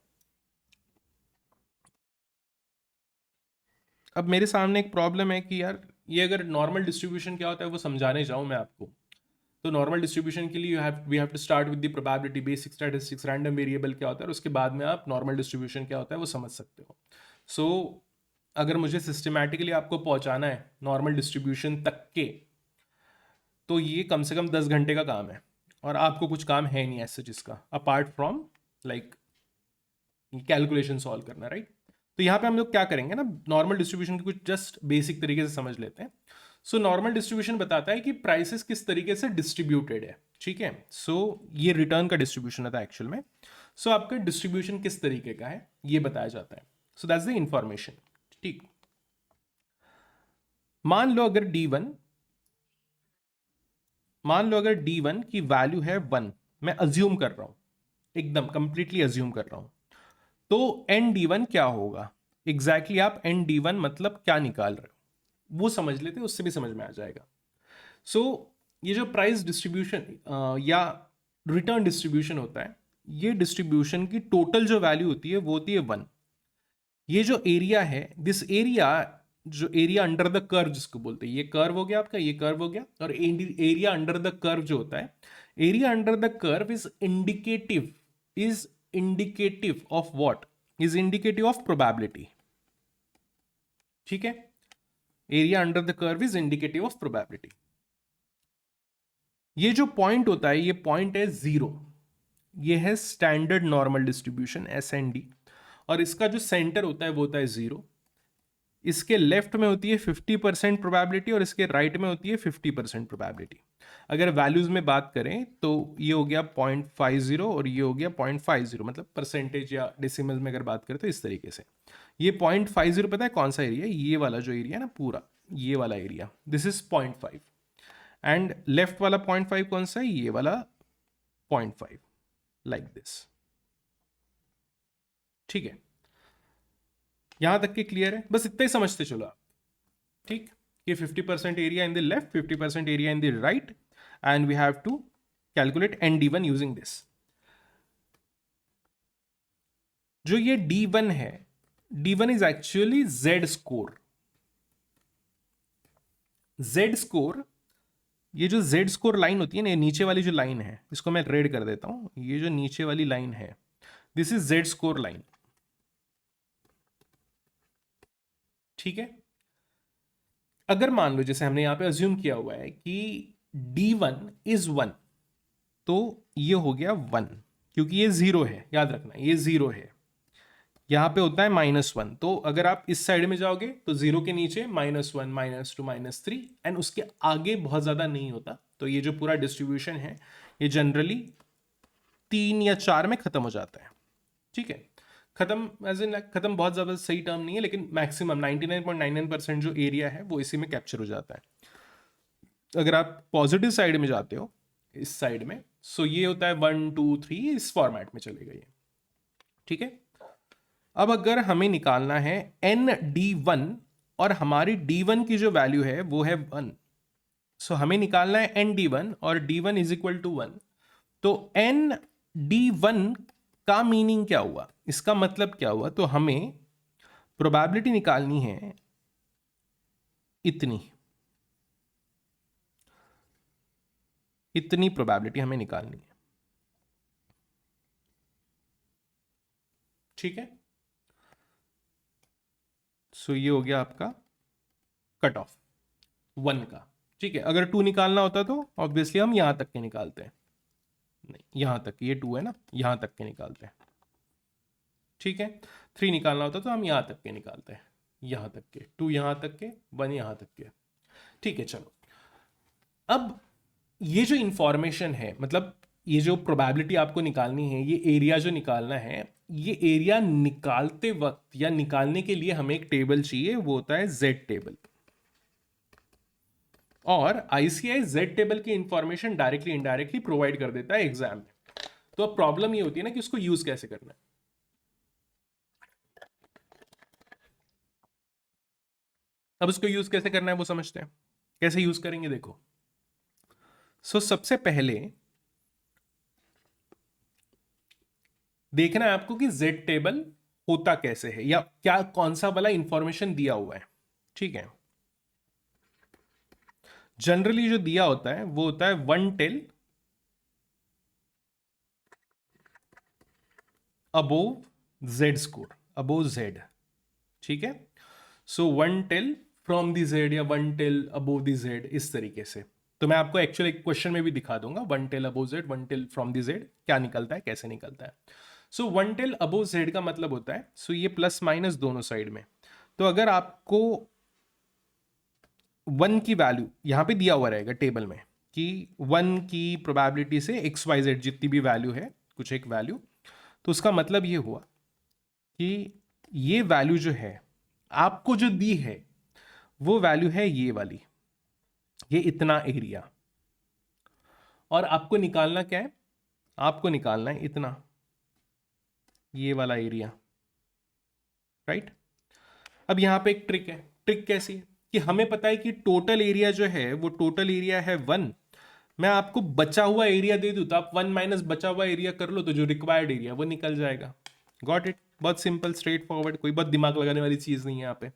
अब मेरे सामने एक प्रॉब्लम है कि यार, ये अगर नॉर्मल डिस्ट्रीब्यूशन क्या होता है वो समझाने जाऊं मैं आपको, तो नॉर्मल डिस्ट्रीब्यूशन के लिए we have to start with the probability, basic statistics, random variable क्या होता है, और उसके बाद में आप नॉर्मल डिस्ट्रीब्यूशन क्या होता है वो समझ सकते हो। सो अगर मुझे सिस्टमैटिकली आपको पहुंचाना है नॉर्मल डिस्ट्रीब्यूशन तक के, तो ये कम से कम 10 घंटे का काम है, और आपको कुछ काम है नहीं ऐसे जिसका, apart from like calculation solve करना, राइट। तो यहाँ पे हम लोग क्या करेंगे ना, नॉर्मल डिस्ट्रीब्यूशन की कुछ जस्ट बेसिक तरीके से समझ लेते हैं। सो नॉर्मल डिस्ट्रीब्यूशन बताता है कि प्राइसेस किस तरीके से डिस्ट्रीब्यूटेड है, ठीक है। सो ये रिटर्न का डिस्ट्रीब्यूशन था एक्चुअल में। सो आपका डिस्ट्रीब्यूशन किस तरीके का है ये बताया जाता है। सो दैट्स द इंफॉर्मेशन, ठीक। मान लो अगर D1 की वैल्यू है 1, मैं अज्यूम कर रहा हूं, एकदम कंप्लीटली अज्यूम कर रहा हूं, तो ND1 क्या होगा एग्जैक्टली आप ND1 मतलब क्या निकाल रहे हो वो समझ लेते हैं, उससे भी समझ में आ जाएगा। सो ये जो प्राइस डिस्ट्रीब्यूशन या रिटर्न डिस्ट्रीब्यूशन होता है, ये डिस्ट्रीब्यूशन की टोटल जो वैल्यू होती है वो होती है 1। ये जो एरिया है, दिस एरिया, जो एरिया अंडर द कर्व जिसको बोलते हैं, ये कर्व हो गया आपका, ये कर्व हो गया, और एरिया अंडर द कर्व जो होता है, area under the curve is indicative of what, is indicative of probability, ठीक है। Area under the curve is indicative of probability. ये जो पॉइंट होता है, ये पॉइंट है 0, ये है स्टैंडर्ड नॉर्मल डिस्ट्रीब्यूशन SND, और इसका जो सेंटर होता है वो होता है 0। इसके लेफ्ट में होती है 50% प्रोबेबिलिटी और इसके राइट में होती है 50% प्रोबेबिलिटी। अगर वैल्यूज में बात करें तो ये हो गया 0.50 और ये हो गया 0.50, मतलब परसेंटेज या डेसिमल में अगर बात करें तो इस तरीके से। ये 0.50 पता है कौन सा एरिया है? ये वाला जो एरिया है ना, पूरा ये वाला area, this is 0.5। And left वाला 0.5 कौन सा है? ये वाला 0.5, लाइक दिस। ठीक है, यहां तक के क्लियर है? बस इतना ही समझते चलो आप। ठीक, ये 50% area in the left, 50% area in the right, and we have to calculate ND1 using this. जो ये D1 है, D1 is actually Z score. Z score, ये जो Z स्कोर लाइन होती है ना, ये नीचे वाली जो लाइन है, इसको मैं रेड कर देता हूं। ये जो नीचे वाली लाइन है, this is Z score line. ठीक है, अगर मान लो जैसे हमने यहां पे अज्यूम किया हुआ है कि D1 इज 1, तो ये हो गया 1, क्योंकि ये 0 है, याद रखना ये 0 है। यहां पे होता है -1, तो अगर आप इस साइड में जाओगे तो 0 के नीचे -1, -2, -3, एंड उसके आगे बहुत ज्यादा नहीं होता। तो ये जो पूरा डिस्ट्रीब्यूशन है, ये जनरली 3 या 4 में खत्म हो जाता है। ठीक है, खत्म एज इन खत्म बहुत ज्यादा सही टर्म नहीं है, लेकिन मैक्सिमम 99.99% जो एरिया है वो इसी में कैप्चर हो जाता है। अगर आप पॉजिटिव साइड में जाते हो, इस साइड में, सो ये होता है 1 2 3, इस फॉर्मेट में चलेगा ये। ठीक है, अब अगर हमें निकालना है ND1 और हमारी D1 की जो वैल्यू है वो है 1, सो हमें निकालना है ND1 और D1 इज इक्वल टू 1। तो ND1 का मीनिंग क्या हुआ, इसका मतलब क्या हुआ? तो हमें प्रोबेबिलिटी निकालनी है इतनी प्रोबेबिलिटी हमें निकालनी है। ठीक है, सो ये हो गया आपका कट ऑफ 1 का। ठीक है, अगर 2 निकालना होता तो ऑब्वियसली हम यहां तक के निकालते हैं, नहीं यहां तक, ये 2 है ना, यहां तक के निकालते हैं। ठीक है, 3 निकालना होता तो हम यहां तक के निकालते हैं, यहां तक के, 2 यहां तक के, 1 यहां तक के। ठीक है, चलो अब ये जो इंफॉर्मेशन है, मतलब ये जो प्रोबेबिलिटी आपको निकालनी है, ये एरिया जो निकालना है, ये एरिया निकालते वक्त या निकालने के लिए हमें एक टेबल चाहिए, वो होता है जेड टेबल। और ICAI जेड टेबल की इंफॉर्मेशन डायरेक्टली इनडायरेक्टली प्रोवाइड कर देता है एग्जाम में। तो अब प्रॉब्लम ये होती है ना कि उसको यूज कैसे करना है। अब उसको यूज कैसे करना है वो समझते हैं। कैसे यूज करेंगे देखो। सबसे पहले देखना है आपको कि जेड टेबल होता कैसे है, या क्या कौन सा वाला इंफॉर्मेशन दिया हुआ है। ठीक है, जनरली जो दिया होता है वो होता है 1 tail above Z score, above Z. ठीक है, so 1 tail from the Z या 1 टेल अबोव दी जेड, इस तरीके से। तो मैं आपको एक्चुअली एक क्वेश्चन में भी दिखा दूंगा, 1 tail above Z, 1 tail from the Z क्या निकलता है, कैसे निकलता है। 1 टेल अबोव जेड का मतलब होता है, ये प्लस माइनस दोनों साइड में। तो अगर आपको 1 की वैल्यू यहां पे दिया हुआ रहेगा टेबल में कि 1 की प्रोबेबिलिटी से XYZ जितनी भी वैल्यू है, कुछ एक वैल्यू, तो उसका मतलब ये हुआ कि ये वैल्यू जो है आपको जो दी है वो वैल्यू है ये वाली, ये इतना एरिया। और आपको निकालना क्या है? आपको निकालना है इतना, ये वाला एरिया, राइट। अब यहां पे एक ट्रिक है। ट्रिक कैसी है कि हमें पता है कि टोटल एरिया जो है वो टोटल एरिया है 1। मैं आपको बचा हुआ एरिया दे दूं तो आप 1 माइनस बचा हुआ एरिया कर लो, तो जो रिक्वायर्ड एरिया वो निकल जाएगा। Got it? बहुत सिंपल, स्ट्रेट फॉरवर्ड, कोई बहुत दिमाग लगाने वाली चीज नहीं है यहाँ पे।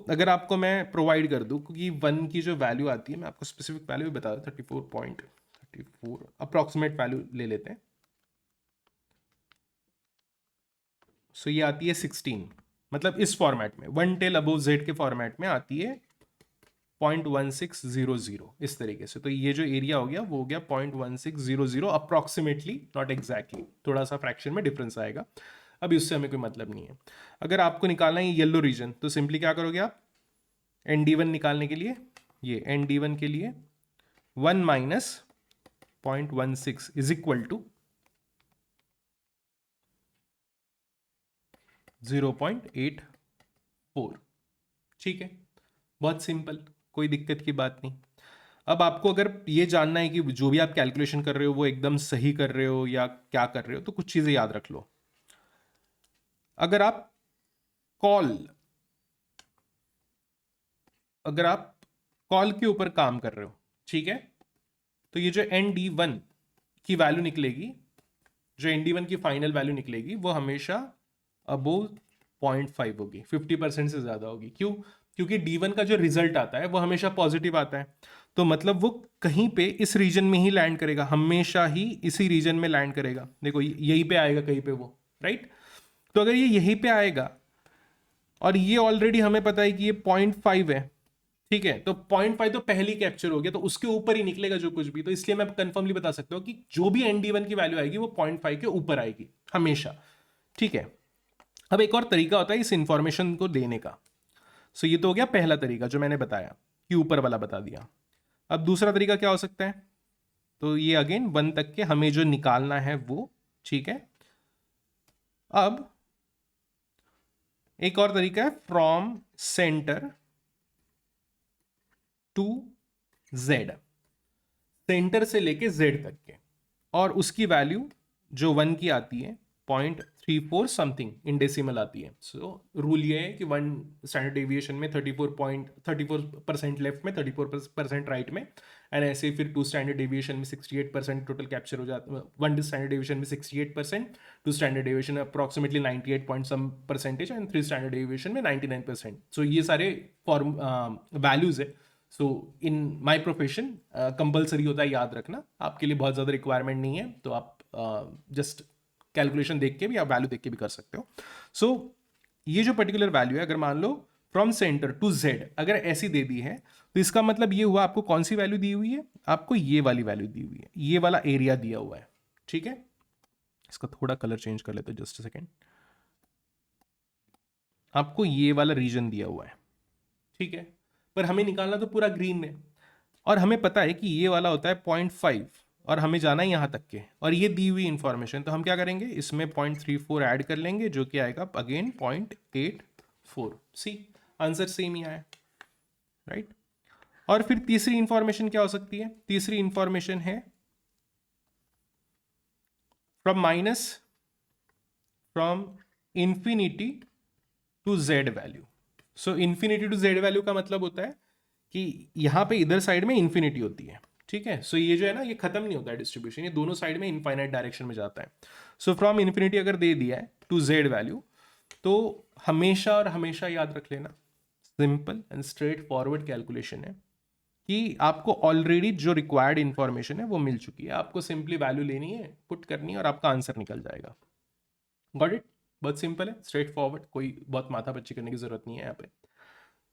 अगर आपको मैं प्रोवाइड कर दूं, क्योंकि 1 की जो वैल्यू आती है, मैं आपको स्पेसिफिक वैल्यू भी बता दूं, 34.34 अप्रॉक्सीमेट वैल्यू ले लेते हैं। ये आती है 16, मतलब इस फॉर्मेट में 1 टेल अबोव जेड के फॉर्मेट में आती है 0.1600, इस तरीके से। तो ये जो एरिया हो गया वो हो गया 0.1600 अप्रॉक्सीमेटली, नॉट एग्जैक्टली, थोड़ा सा फ्रैक्शन में डिफरेंस आएगा। अभी उससे हमें कोई मतलब नहीं है। अगर आपको निकालना है येलो रीजन, तो सिंपली क्या करोगे आप, ND1 निकालने के लिए, ये ND1 के लिए 1 माइनस 0.16 इज इक्वल टू 0.84। ठीक है, बहुत सिंपल, कोई दिक्कत की बात नहीं। अब आपको अगर ये जानना है कि जो भी आप कैलकुलेशन कर रहे हो वो एकदम सही कर रहे हो या क्या कर रहे हो, तो कुछ चीजें याद रख लो। अगर आप कॉल अगर आप कॉल के ऊपर काम कर रहे हो, ठीक है, तो ये जो ND1 की वैल्यू निकलेगी, जो ND1 की फाइनल वैल्यू निकलेगी, वो हमेशा अबोव 0.5 होगी, 50% से ज्यादा होगी। क्यों? क्योंकि D1 का जो रिजल्ट आता है वो हमेशा पॉजिटिव आता है, तो मतलब वो कहीं पे इस रीजन में ही लैंड करेगा, हमेशा ही इसी रीजन में लैंड करेगा। देखो यहीं पे आएगा कहीं पे वो, राइट? तो अगर ये यहीं पे आएगा और ये ऑलरेडी हमें पता है कि ये 0.5 है, ठीक है, तो 0.5 तो पहली कैप्चर हो गया, तो उसके ऊपर ही निकलेगा जो कुछ भी। तो इसलिए मैं कंफर्मली बता सकता हूं कि जो भी ND1 की वैल्यू आएगी वो 0.5 के ऊपर आएगी हमेशा। ठीक है, अब एक और तरीका होता है इस इंफॉर्मेशन को देने का। सो ये तो हो गया पहला तरीका जो मैंने बताया कि ऊपर वाला बता दिया। अब दूसरा तरीका क्या हो सकता है, तो ये अगेन 1 तक के हमें जो निकालना है वो, ठीक है। अब एक और तरीका है from centre to Z, centre से लेके Z तक के, और उसकी वैल्यू जो 1 की आती है 0.34 समथिंग इन डेसिमल आती है। सो रूल ये है कि 1 स्टैंडर्ड डेविएशन में 34% लेफ्ट में, 34% राइट में, एंड ऐसे फिर 2 स्टैंडर्ड डेविएशन में 68% टोटल कैप्चर हो जाता है। 1 स्टैंडर्ड डेविएशन में 68%, 2 standard deviation approximately 98 point some percentage, and 3 standard deviation में 99%। सो ये सारे फॉर्म वैल्यूज है। सो इन माई प्रोफेशन कंपल्सरी होता है याद रखना, आपके लिए बहुत ज़्यादा रिक्वायरमेंट नहीं है, तो आप जस्ट कैलकुलेशन देख के भी, आप वैल्यू देख के भी कर सकते हो। सो ये जो पर्टिकुलर वैल्यू है, अगर मान लो फ्रॉम सेंटर टू Z अगर ऐसी दे दी है, तो इसका मतलब ये हुआ आपको कौन सी वैल्यू दी हुई है, आपको ये वाली वैल्यू दी हुई है, ये वाला एरिया दिया हुआ है। ठीक है, इसका थोड़ा कलर चेंज कर लेते जस्ट सेकेंड। आपको ये वाला रीजन दिया हुआ है, ठीक है, पर हमें निकालना तो पूरा ग्रीन है, और हमें पता है कि ये वाला होता है 0.5, और हमें जाना है यहाँ तक के, और ये दी हुई इंफॉर्मेशन, तो हम क्या करेंगे, इसमें 0.34 ऐड कर लेंगे, जो कि आएगा अगेन 0.84। सी आंसर सेम ही आया, राइट? और फिर तीसरी इंफॉर्मेशन क्या हो सकती है, तीसरी इंफॉर्मेशन है from infinity to Z value. So infinity to Z value का मतलब होता है कि यहां पे इधर साइड में इंफिनिटी होती है, ठीक है। सो ये जो है ना, ये खत्म नहीं होता है डिस्ट्रीब्यूशन, ये दोनों साइड में इनफाइनाइट डायरेक्शन में जाता है। सो फ्रॉम इंफिनिटी अगर दे दिया है टू Z वैल्यू, तो हमेशा और हमेशा याद रख लेना, simple and straight forward calculation है कि आपको ऑलरेडी जो रिक्वायर्ड इंफॉर्मेशन है वो मिल चुकी है, आपको सिंपली वैल्यू लेनी है, पुट करनी है, और आपका आंसर निकल जाएगा। Got it? बहुत सिंपल है, स्ट्रेट फॉरवर्ड, कोई बहुत माथा पच्ची करने की जरूरत नहीं है यहाँ पे।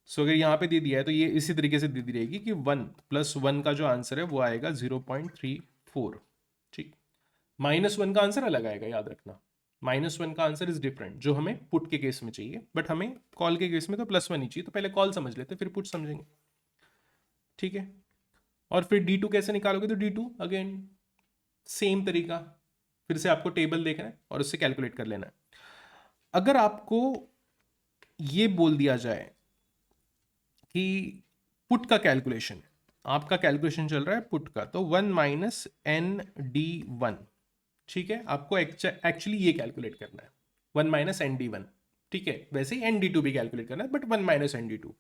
सो अगर यहाँ पे दे दिया है तो ये इसी तरीके से दे दी रहेगी कि 1 + 1 का जो आंसर है वो आएगा 0.34। ठीक, -1 का आंसर अलग आएगा, याद रखना, -1 का आंसर इज डिफरेंट, जो हमें पुट के केस में चाहिए, बट हमें कॉल के केस में तो +1 ही चाहिए, तो पहले कॉल समझ लेते फिर पुट समझेंगे। ठीक है, और फिर D2 कैसे निकालोगे, तो D2 अगेन सेम तरीका, फिर से आपको टेबल देखना है और उससे कैलकुलेट कर लेना है। अगर आपको ये बोल दिया जाए कि पुट का कैलकुलेशन है, आपका कैलकुलेशन चल रहा है पुट का, तो 1 माइनस ND1, ठीक है, आपको एक्चुअली ये कैलकुलेट करना है 1 माइनस ND1, ठीक है। वैसे ही ND2 भी कैलकुलेट करना है, बट 1 माइनस ND2।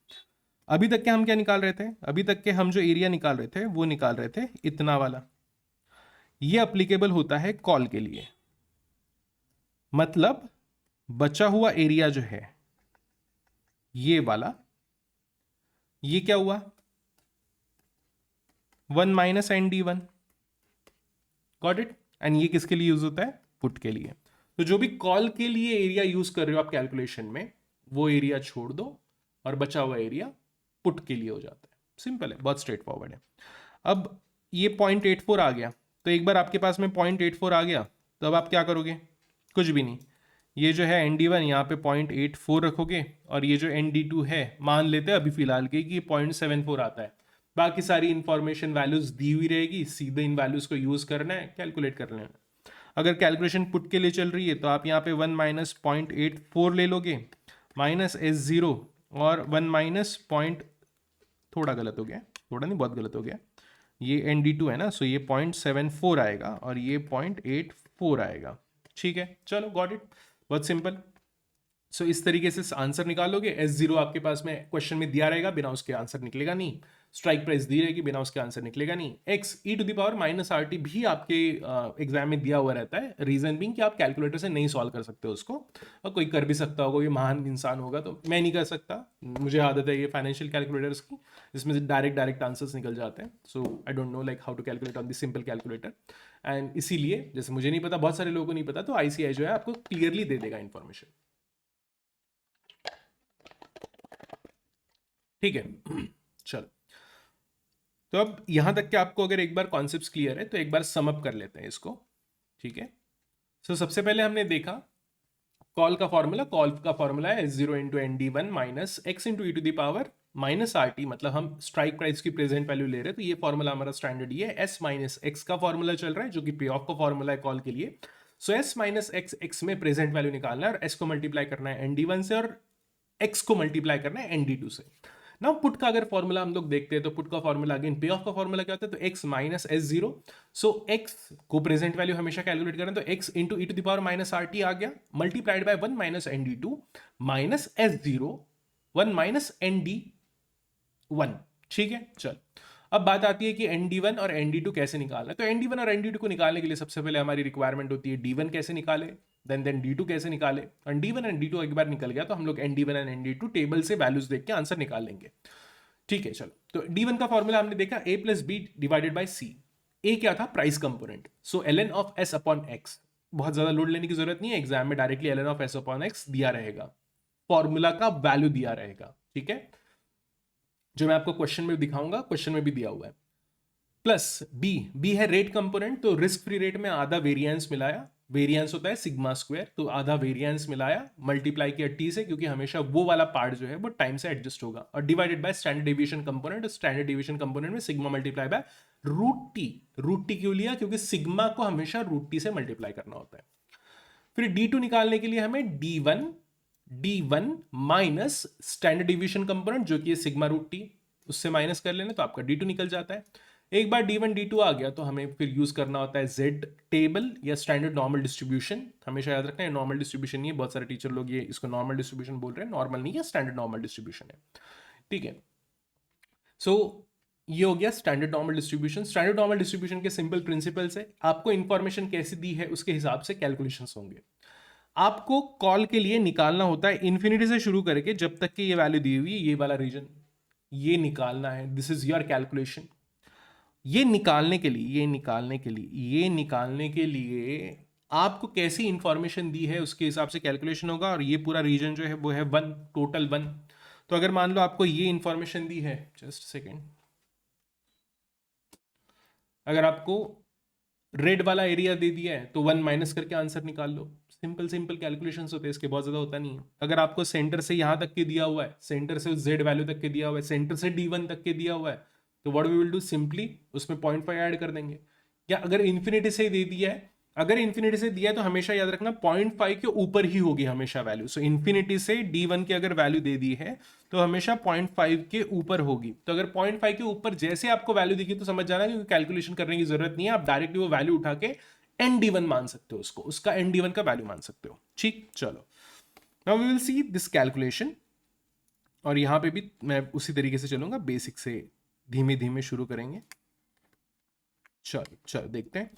अभी तक के हम क्या निकाल रहे थे, अभी तक के हम जो एरिया निकाल रहे थे वो निकाल रहे थे इतना वाला, ये अप्लीकेबल होता है कॉल के लिए, मतलब बचा हुआ एरिया जो है ये वाला, ये क्या हुआ 1 minus ND1। Got it? And ये किसके लिए यूज होता है, पुट के लिए। तो जो भी कॉल के लिए एरिया यूज कर रहे हो आप कैलकुलेशन में, वो एरिया छोड़ दो और बचा हुआ एरिया पुट के लिए हो जाता है। सिंपल है, बहुत स्ट्रेट फॉरवर्ड है। अब ये 0.84 आ गया, तो एक बार आपके पास में 0.84 आ गया, तो अब आप क्या करोगे, कुछ भी नहीं, ये जो है ND1 यहाँ पे 0.84 रखोगे, और ये जो ND2 है मान लेते हैं अभी फिलहाल के कि 0.74 आता है। बाकी सारी इंफॉर्मेशन वैल्यूज दी हुई रहेगी, सीधे इन वैल्यूज को यूज करना है, कैलकुलेट कर लेना है। अगर कैलकुलेशन पुट के लिए चल रही है तो आप यहाँ पे 1 माइनस 0.84 ले लोगे, माइनस S0 और 1 माइनस पॉइंट, थोड़ा गलत हो गया, थोड़ा नहीं बहुत गलत हो गया, ये ND2 है ना, सो ये 0.74 आएगा और ये 0.84 आएगा। ठीक है, चलो गॉट इट, बहुत सिंपल। सो इस तरीके से आंसर निकालोगे। S0 आपके पास में क्वेश्चन में दिया रहेगा, बिना उसके आंसर निकलेगा नहीं। स्ट्राइक प्राइस दी रहेगी, बिना उसके आंसर निकलेगा नहीं। x e to the power minus RT भी आपके एग्जाम में दिया हुआ रहता है। रीजन बीइंग कि आप कैलकुलेटर से नहीं सॉल्व कर सकते उसको, और कोई कर भी सकता होगा, कोई महान इंसान होगा, तो मैं नहीं कर सकता। मुझे आदत है ये फाइनेंशियल कैलकुलेटर्स की, जिसमें से डायरेक्ट आंसर्स निकल जाते हैं। So I don't know like how to calculate on the simple calculator, and इसीलिए जैसे मुझे नहीं पता, बहुत सारे लोगों को नहीं पता, तो ICAI जो है आपको क्लियरली दे देगा इन्फॉर्मेशन। ठीक है, चलो। तो अब यहां तक कि आपको अगर एक बार कॉन्सेप्ट्स क्लियर है तो एक बार सम अप कर लेते हैं इसको। ठीक है, सो सबसे पहले हमने देखा कॉल का फॉर्मूला है S0 into ND1 minus x into e to the power minus RT, मतलब हम स्ट्राइक प्राइस की प्रेजेंट वैल्यू ले रहे हैं, तो ये फॉर्मूला हमारा स्टैंडर्ड ये है। S माइनस एक्स का फॉर्मूला चल रहा है जो कि पे ऑफ का फॉर्मूला है कॉल के लिए। सो S माइनस एक्स, एक्स में प्रेजेंट वैल्यू निकालना है और S को मल्टीप्लाई करना है ND1 से और एक्स को मल्टीप्लाई करना है ND2 से। ना पुट का अगर फॉर्मूला हम लोग देखते हैं तो पुट का फॉर्मूला अगेन पे ऑफ का फॉर्मूला क्या होता है, तो x minus S0। So x को प्रेजेंट वैल्यू हमेशा कैलकुलेट करें तो x into e to the power minus RT आ गया, multiplied by 1 minus ND2 minus S0 1 minus ND1। ठीक है, चल। अब बात आती है कि ND1 और ND2 कैसे निकालना है। तो ND1 और ND2 को निकालने के लिए सबसे पहले हमारी रिक्वायरमेंट होती है D1 कैसे निकाले, देन D2 कैसे निकाले। और D1 एंड D2 एक बार निकल गया तो हम लोग ND1 एंड ND2 टेबल से वैल्यूज देख के आंसर निकाल लेंगे। ठीक है, चलो। तो D1 का फॉर्मूला हमने देखा A plus B divided by C. A क्या था, price component, so ln of S upon X. बहुत ज्यादा लोड लेने की जरूरत नहीं है, एग्जाम में directly ln of S upon x दिया रहेगा, फॉर्मूला का वैल्यू दिया रहेगा। ठीक है, जो मैं आपको क्वेश्चन में दिखाऊंगा, क्वेश्चन में भी दिया हुआ है। प्लस बी है रेट कंपोनेंट, तो रिस्क फ्री रेट में आधा वेरिएंस मिलाया, वेरिएंस होता है सिग्मा स्क्वायर, तो आधा वेरिएंस मिलाया, मल्टीप्लाई किया टी से, क्योंकि हमेशा वो वाला पार्ट जो है वो टाइम से एडजस्ट होगा, और divided by standard deviation component. Standard deviation component में sigma multiply by root T क्यों लिया, क्योंकि सिग्मा को हमेशा रूट टी से मल्टीप्लाई करना होता है। फिर D2 निकालने के लिए हमें D1 minus standard division component जो कि है सिग्मा रूट टी, उससे माइनस कर लेना तो आपका D2 निकल जाता है। एक बार D1 D2 आ गया तो हमें फिर यूज करना होता है Z टेबल या स्टैंडर्ड नॉर्मल डिस्ट्रीब्यूशन। हमेशा याद रखना है नॉर्मल डिस्ट्रीब्यूशन नहीं है, बहुत सारे टीचर लोग ये इसको नॉर्मल डिस्ट्रीब्यूशन बोल रहे हैं, नॉर्मल नहीं है, स्टैंडर्ड नॉर्मल डिस्ट्रीब्यूशन है। ठीक है, सो ये हो गया standard normal distribution. Standard normal distribution के सिंपल प्रिंसिपल से आपको इंफॉर्मेशन कैसी दी है उसके हिसाब से कैलकुलेशंस होंगे। आपको कॉल के लिए निकालना होता है इन्फिनिटी से शुरू करके जब तक कि ये वैल्यू दी हुई है, ये वाला रीजन ये निकालना है। This is your calculation. ये निकालने के लिए आपको कैसी इंफॉर्मेशन दी है उसके हिसाब से कैलकुलेशन होगा, और ये पूरा रीजन जो है वो है 1, टोटल 1। तो अगर मान लो आपको ये इंफॉर्मेशन दी है, जस्ट सेकेंड, अगर आपको रेड वाला एरिया दे दिया है तो 1 माइनस करके आंसर निकाल लो। सिंपल कैलकुलेशन होते हैं इसके, बहुत ज्यादा होता नहीं है। अगर आपको सेंटर से यहां तक के दिया हुआ है, सेंटर से Z वैल्यू तक के दिया हुआ है, सेंटर से D1 तक के दिया हुआ है, तो what we will do, simply उसमें 0.5 ऐड कर देंगे। या अगर इन्फिनिटी से दे दिया है, अगर इन्फिनिटी से दिया है तो हमेशा याद रखना 0.5 के ऊपर ही होगी हमेशा वैल्यू। सो इन्फिनिटी से D1 की अगर वैल्यू दे दी है तो हमेशा 0.5 के ऊपर होगी। तो अगर 0.5 के ऊपर जैसे आपको वैल्यू दिखी तो समझ जाना कि कैलकुलेशन करने की जरूरत नहीं है, आप डायरेक्टली वो वैल्यू उठा के ND1 मान सकते हो, उसको उसका ND1 का वैल्यू मान सकते हो। ठीक, चलो, now we will see this calculation. और यहां पे भी मैं उसी तरीके से चलूंगा, बेसिक से धीमे धीमे शुरू करेंगे। चलो देखते हैं।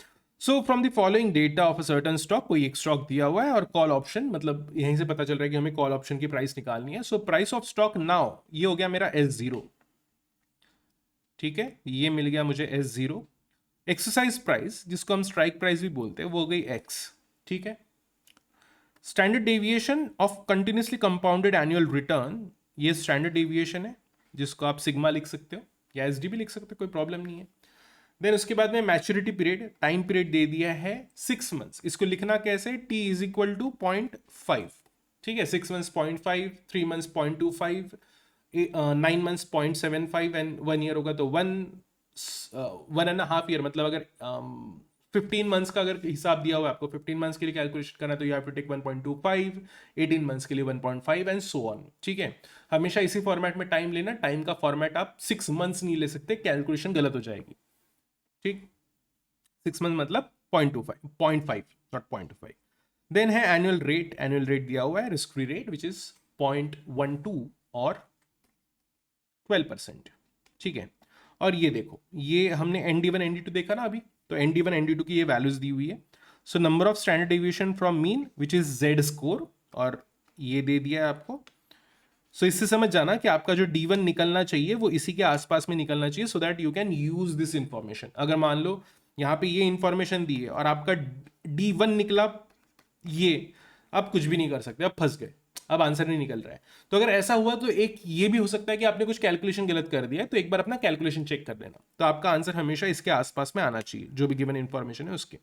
So from the following data of a certain stock, कोई एक स्टॉक दिया हुआ है और कॉल ऑप्शन, मतलब यहीं से पता चल रहा है कि हमें कॉल ऑप्शन की प्राइस निकालनी है। So price of stock now, ये हो गया मेरा S0। ठीक है, ये मिल गया मुझे S0। एक्सरसाइज प्राइस जिसको हम स्ट्राइक प्राइस भी बोलते हैं वो हो गई X। ठीक है, standard deviation of continuously compounded annual return, ये स्टैंडर्ड डेविएशन है जिसको आप सिग्मा लिख सकते हो या SD भी लिख सकते हो, कोई प्रॉब्लम नहीं है। देन उसके बाद में मैच्योरिटी पीरियड, टाइम पीरियड दे दिया है 6 मंथ्स। इसको लिखना कैसे, t इज इक्वल टू 0.5, ठीक है। 6 months 0.5, 3 months 0.25, 9 months 0.75 and 1 year होगा तो 1.5 ईयर, मतलब अगर 15 मंथ्स का अगर हिसाब दिया हुआ है आपको, 15 मंथ्स के लिए कैलकुलेशन करना है तो you have to take 1.25, 18 months के लिए 1.5 एंड सो ऑन, ठीक है। हमेशा इसी फॉर्मेट में टाइम लेना, टाइम का फॉर्मेट आप 6 मंथ्स नहीं ले सकते, कैलकुलेशन गलत हो जाएगी, ठीक। 6 मंथ मतलब 0.25, 0.5 नॉट 0.25। देन है एनुअल रेट, एनुअल रेट दिया हुआ है risk free rate which is 0.12 और 12%, ठीक है। और ये देखो, ये हमने ND1 ND2 देखा ना अभी, तो ND1 ND2 की ये वैल्यूज दी हुई है। So number of standard deviation from mean which is Z score, और ये दे दिया है आपको। सो इससे समझ जाना कि आपका जो D1 निकलना चाहिए वो इसी के आसपास में निकलना चाहिए, so that you can use this information. अगर मान लो यहाँ पे ये इंफॉर्मेशन दी है और आपका D1 निकला ये, आप कुछ भी नहीं कर सकते, आप फंस गए, अब आंसर नहीं निकल रहा है। तो अगर ऐसा हुआ तो एक ये भी हो सकता है कि आपने कुछ कैलकुलेशन गलत कर दिया है, तो एक बार अपना कैलकुलेशन चेक कर लेना, तो आपका आंसर हमेशा इसके आसपास में आना चाहिए जो भी गिवन इंफॉर्मेशन है उसके,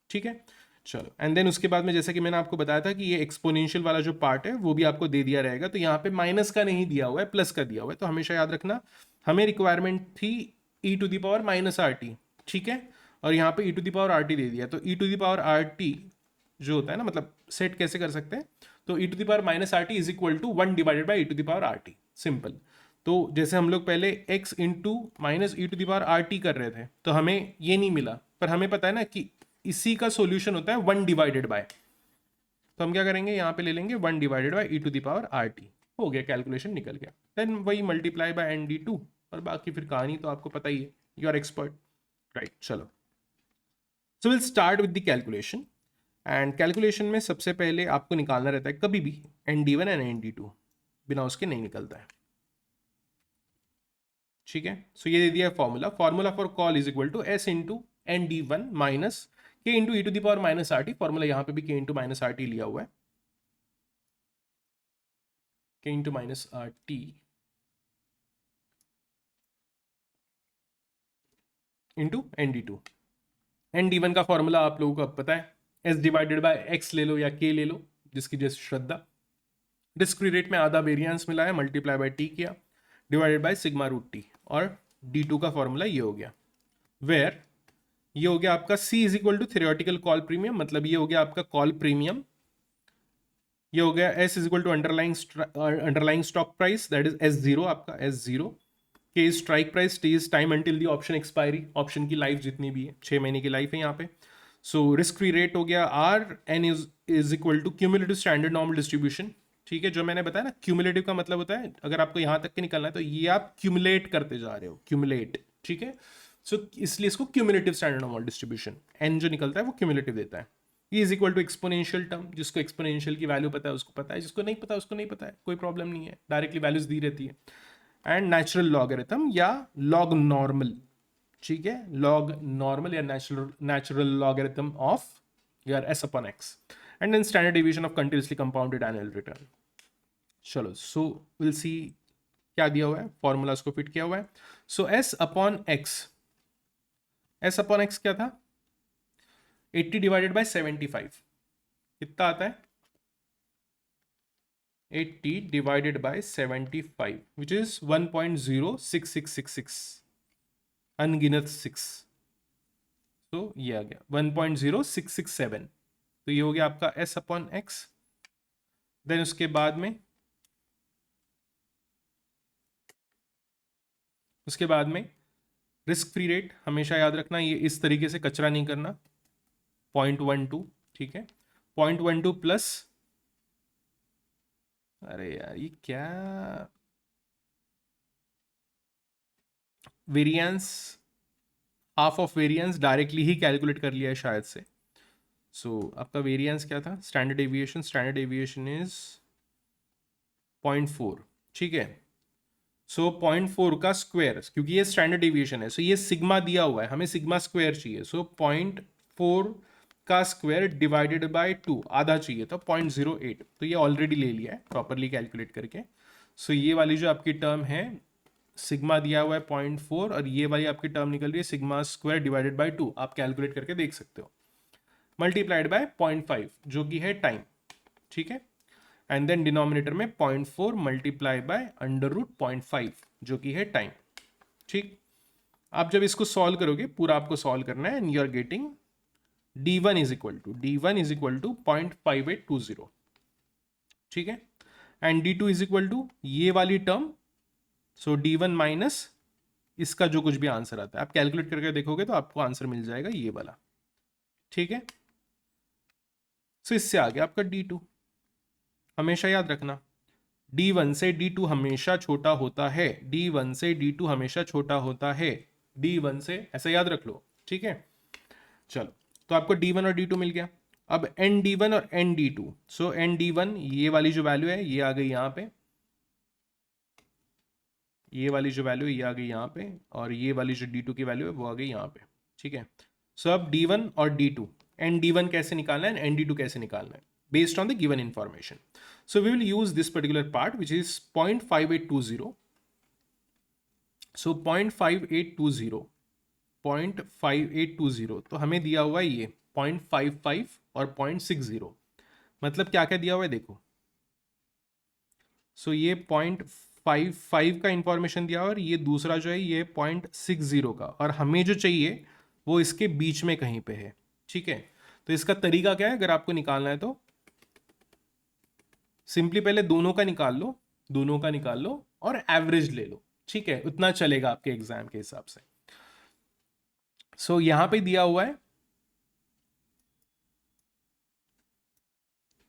ठीक है। चलो, एंड देन उसके बाद में जैसे कि मैंने आपको बताया था कि ये एक्सपोनेंशियल वाला जो पार्ट है वो भी आपको दे दिया रहेगा, तो यहाँ पे माइनस का नहीं दिया हुआ है, प्लस का दिया हुआ है, तो हमेशा याद रखना हमें रिक्वायरमेंट थी e⁻⁻rt, ठीक है। और यहाँ पे e⁻rt दे दिया, तो e⁻rt जो होता है ना, मतलब सेट कैसे कर सकते हैं, तो e⁻rt is equal to 1 divided by e⁻rt, simple. तो जैसे हम लोग पहले x इंटू माइनस e⁻rt कर रहे थे तो हमें ये नहीं मिला, पर हमें पता है ना कि इसी का सॉल्यूशन होता है 1 डिवाइडेड बाय, तो हम क्या करेंगे, यहाँ पे ले लेंगे 1 डिवाइडेड बाय e⁻rt, हो गया, कैलकुलेशन निकल गया। देन वही मल्टीप्लाई बाय ND2, और बाकी फिर कहानी तो आपको पता ही है, यू आर एक्सपर्ट, राइट। चलो, so will start with the calculation. And calculation में सबसे पहले आपको निकालना रहता है कभी भी ND1 एंड ND2, बिना उसके नहीं निकलता है, ठीक है। सो ये दे दिया formula, formula for call is equal to S into ND1 minus K into e⁻ formula यहाँ पे भी K इंटू -RT लिया हुआ है, K into -RT into ND2। ND1 का फॉर्मूला आप लोगों को अब पता है, S डिवाइडेड बाय X ले लो या K ले लो, जिसकी जैसी श्रद्धा। डिस्क्रीट रेट में आधा वेरिएंस मिला है, मल्टीप्लाई बाय T किया, divided by sigma root T, और D2 का फॉर्मूला ये हो गया, वेयर ये हो गया आपका C is equal to theoretical call premium, मतलब ये हो गया आपका कॉल प्रीमियम, ये हो गया S is equal to underlying stock price, that is S0, आपका S0, K is strike price, T is time until the option expiry, option की लाइफ जितनी भी है 6 महीने की लाइफ है यहाँ पे। सो रिस्क फ्री रेट हो गया R, N is equal to cumulative standard normal distribution, ठीक है। जो मैंने बताया ना, क्यूमुलेटिव का मतलब होता है अगर आपको यहाँ तक के निकलना है तो ये आप क्यूमुलेट करते जा रहे हो, क्यूमुलेट, ठीक है। सो इसलिए इसको cumulative standard normal distribution, N जो निकलता है वो क्यूमुलेटिव देता है। E is equal to exponential term, जिसको एक्सपोनेंशियल की वैल्यू पता है उसको पता है, जिसको नहीं पता उसको नहीं पता है, कोई प्रॉब्लम नहीं है, डायरेक्टली वैल्यूज दी रहती है। एंड नेचुरल लॉगरिथम या लॉग नॉर्मल, ठीक है, लॉग नॉर्मल या natural logarithm of your S/X, and then standard deviation of continuously compounded annual return. चलो, सो विल सी क्या दिया हुआ है, फॉर्मूला उसको फिट किया हुआ है। सो S/X, S/X क्या था, 80 डिवाइडेड बाय 75, कितना आता है, 80 divided by 75 which is 1.06666, अनगिनत 6, तो ये आ गया 1.0667, तो ये हो गया आपका S/X। देन उसके बाद में रिस्क फ्री रेट हमेशा याद रखना, ये इस तरीके से कचरा नहीं करना, 0.12, ठीक है, 0.12 प्लस, अरे यार ये क्या, variance, half of variance directly he calculate कर लिया है शायद से। सो आपका वेरिएंस क्या था, स्टैंडर्ड डेविएशन इज 0.4, ठीक है। सो 0.4 का स्क्वायर, क्योंकि ये स्टैंडर्ड डेविएशन है, सो ये सिग्मा दिया हुआ है, हमें सिग्मा स्क्वायर चाहिए, सो 0.4 का स्क्वायर डिवाइडेड बाय 2, आधा चाहिए था 0.08, तो ये ऑलरेडी ले लिया है प्रॉपरली कैलकुलेट करके। सो ये वाली जो आपकी टर्म है सिग्मा दिया हुआ है 0.4 और ये वाली आपकी टर्म निकल रही है सिग्मा स्क्वायर डिवाइडेड बाय 2, आप कैलकुलेट करके देख सकते हो, मल्टीप्लाइड बाय 0.5 जो कि है टाइम, ठीक है, एंड देन डिनोमिनेटर में 0.4 मल्टीप्लाई बाय अंडर रूट 0.5 जो कि है टाइम, ठीक। आप जब इसको सॉल्व करोगे, पूरा आपको सॉल्व करना है, and you are getting d1 is equal to 0.5820, ठीक है, and d2 is equal to ये वाली टर्म, सो d1 माइनस इसका जो कुछ भी आंसर आता है, आप कैलकुलेट करके देखोगे तो आपको आंसर मिल जाएगा ये वाला, ठीक है। सो इससे आगे आपका d2, हमेशा याद रखना d1 से d2 हमेशा छोटा होता है, d1 से d2 हमेशा छोटा होता है, d1 से, ऐसा याद रख लो, ठीक है। चलो, तो आपको d1 और d2 मिल गया। अब एन d1 और एन d2, सो एन d1 ये वाली जो वैल्यू है ये आ गई यहाँ पे, ये वाली जो वैल्यू ये आ गई यहाँ पे, और ये वाली जो d2 की वैल्यू है वो आ गई यहाँ पे, ठीक है। सो अब d1 और d2, एन d1 कैसे निकालना है, एन d2 कैसे निकालना है, based on the given information. So we will use this particular part which is 0.5820. So 0.5820, 0.5820 तो हमें दिया हुआ है ये 0.55 और 0.60, मतलब क्या क्या दिया हुआ है देखो। सो ये 0.55 का इंफॉर्मेशन दिया हुआ है और ये दूसरा जो है ये 0.60 का, और हमें जो चाहिए वो इसके बीच में कहीं पे है, ठीक है। तो इसका तरीका क्या है, अगर आपको निकालना है तो सिंपली पहले दोनों का निकाल लो, दोनों का निकाल लो और एवरेज ले लो, ठीक है, उतना चलेगा आपके एग्जाम के हिसाब से। सो यहां पे दिया हुआ है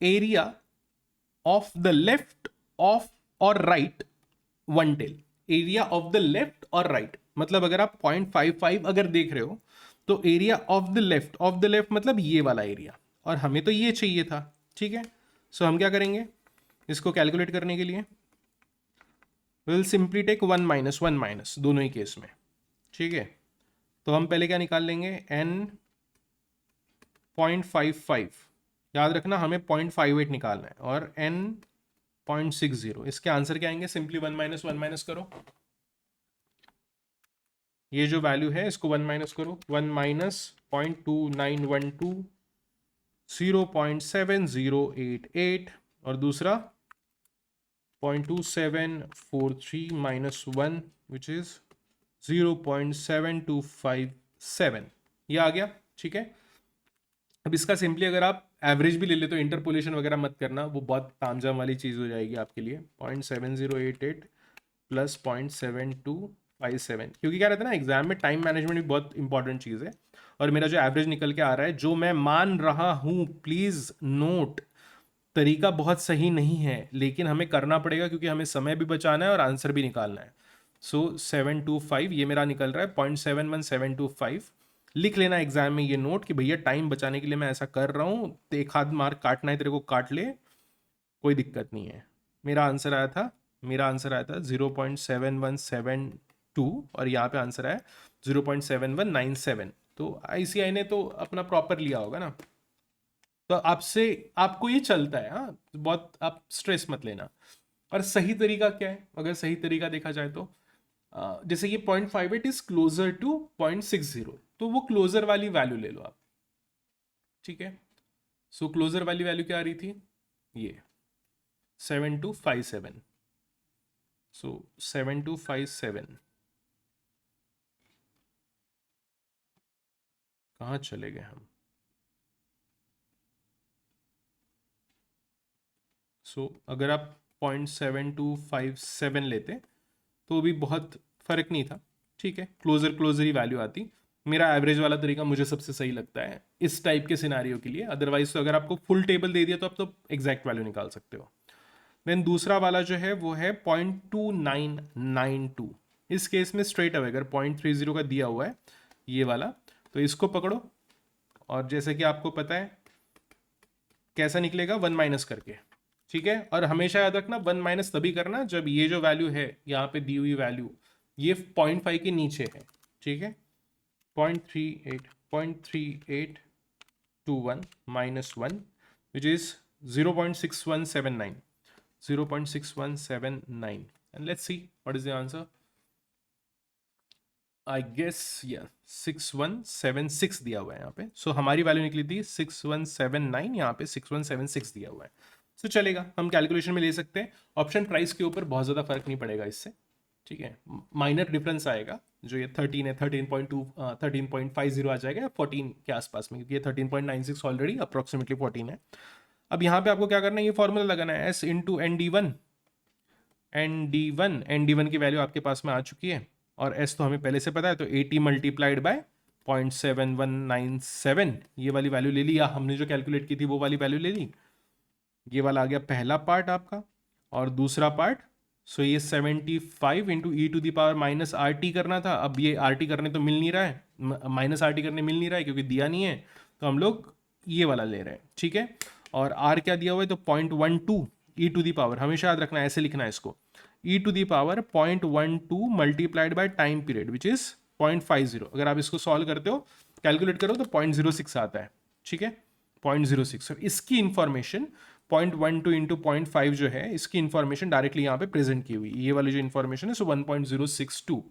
area of the left of और right one tail, area of the left और राइट, मतलब अगर आप 0.55 अगर देख रहे हो तो एरिया ऑफ द लेफ्ट मतलब ये वाला एरिया, और हमें तो ये चाहिए था, ठीक है। सो हम क्या करेंगे, इसको कैलकुलेट करने के लिए विल सिंपली टेक 1 माइनस दोनों ही केस में, ठीक है। तो हम पहले क्या निकाल लेंगे, n 0.55, याद रखना हमें 0.58 निकालना है, और n 0.60, इसके आंसर क्या आएंगे, सिंपली 1 माइनस करो, ये जो वैल्यू है इसको 1 माइनस करो, 1 माइनस 0.2912, 0.7088, और दूसरा 0.2743 माइनस 1 विच इज 0.7257, ये आ गया, ठीक है। अब इसका सिंपली अगर आप एवरेज भी ले ले तो इंटरपोलेशन वगैरह मत करना, वो बहुत तामझाम वाली चीज़ हो जाएगी आपके लिए, 0.7088 प्लस 0.7257, क्योंकि क्या रहता है ना, एग्जाम में टाइम मैनेजमेंट भी बहुत इंपॉर्टेंट चीज़ है, और मेरा जो एवरेज निकल के आ रहा है, जो मैं मान रहा हूँ, प्लीज़ नोट, तरीका बहुत सही नहीं है लेकिन हमें करना पड़ेगा क्योंकि हमें समय भी बचाना है और आंसर भी निकालना है। सो 725 ये मेरा निकल रहा है, 0.71725, लिख लेना एग्जाम में ये नोट कि भैया टाइम बचाने के लिए मैं ऐसा कर रहा हूँ, तो एक हाथ मार्क काटना है तेरे को काट ले, कोई दिक्कत नहीं है। मेरा आंसर आया था 0.7172, और यहाँ पे आंसर आया 0.7197, तो ICI ने तो अपना प्रॉपर लिया होगा ना, तो आपसे आपको ये चलता है, हाँ, बहुत आप स्ट्रेस मत लेना। और सही तरीका क्या है, अगर सही तरीका देखा जाए तो जैसे ये 0.58 इज क्लोजर टू 0.60, तो वो क्लोजर वाली वैल्यू ले लो आप, ठीक है। सो क्लोजर वाली वैल्यू क्या आ रही थी, ये 7257, सो 7257 कहाँ चले गए हम, सो अगर आप 0.7257 लेते तो भी बहुत फर्क नहीं था, ठीक है, क्लोजर ही वैल्यू आती। मेरा एवरेज वाला तरीका मुझे सबसे सही लगता है इस टाइप के सिनारियो के लिए, अदरवाइज तो अगर आपको फुल टेबल दे दिया तो आप तो एग्जैक्ट वैल्यू निकाल सकते हो। देन दूसरा वाला जो है वो है 0.2992, इस केस में स्ट्रेट अवे अगर 0.30 का दिया हुआ है ये वाला, तो इसको पकड़ो, और जैसे कि आपको पता है कैसा निकलेगा, 1 माइनस करके, ठीक है। और हमेशा याद रखना 1 माइनस तभी करना जब ये जो वैल्यू है यहाँ पे दी हुई वैल्यू ये 0.5 के नीचे है, ठीक है। 0.3821 minus 1 which is 0.6179, 0.6179, and let's see what is the answer. I guess या 6176 दिया हुआ है यहाँ पे। सो हमारी वैल्यू निकली थी 6179, यहाँ पे 6176 दिया हुआ है। सो चलेगा, हम कैलकुलेशन में ले सकते हैं। ऑप्शन प्राइस के ऊपर बहुत ज़्यादा फर्क नहीं पड़ेगा इससे, ठीक है। माइनर डिफरेंस आएगा, जो ये 13 है 13.2 13.50 आ जाएगा या 14 के आसपास में, क्योंकि ये 13.96 ऑलरेडी अप्रोक्सीमेटली 14 है। अब यहाँ पे आपको क्या करना है, ये फॉर्मूला लगाना है S इंटू ND1। ND1 की वैल्यू आपके पास में आ चुकी है, और S तो हमें पहले से पता है, तो 80 मल्टीप्लाइड बाय 0.7197, ये वाली वैल्यू ले ली, या हमने जो कैलकुलेट की थी वो वाली वैल्यू ले ली। ये वाला आ गया पहला पार्ट आपका, और दूसरा पार्ट, सो ये 75 into e to the power minus are t करना था। अब ये आर टी करने तो मिल नहीं रहा है, माइनस आर टी करने मिल नहीं रहा है क्योंकि दिया नहीं है, तो हम लोग ये वाला ले रहे हैं, ठीक है। और आर क्या दिया हुआ है, तो 0.12 ई टू दी पावर, हमेशा याद रखना है, ऐसे लिखना है इसको, e to the power 0.12 multiplied by time period which is 0.50। अगर आप इसको सॉल्व करते हो, कैलकुलेट करो, तो 0.06 आता है, ठीक है, 0.06। और इसकी इंफॉर्मेशन 0.12 इंटू 0.5 जो है, इसकी इंफॉर्मेशन डायरेक्टली यहाँ पे प्रेजेंट की हुई, ये वाली जो इंफॉर्मेशन है, सो 1.062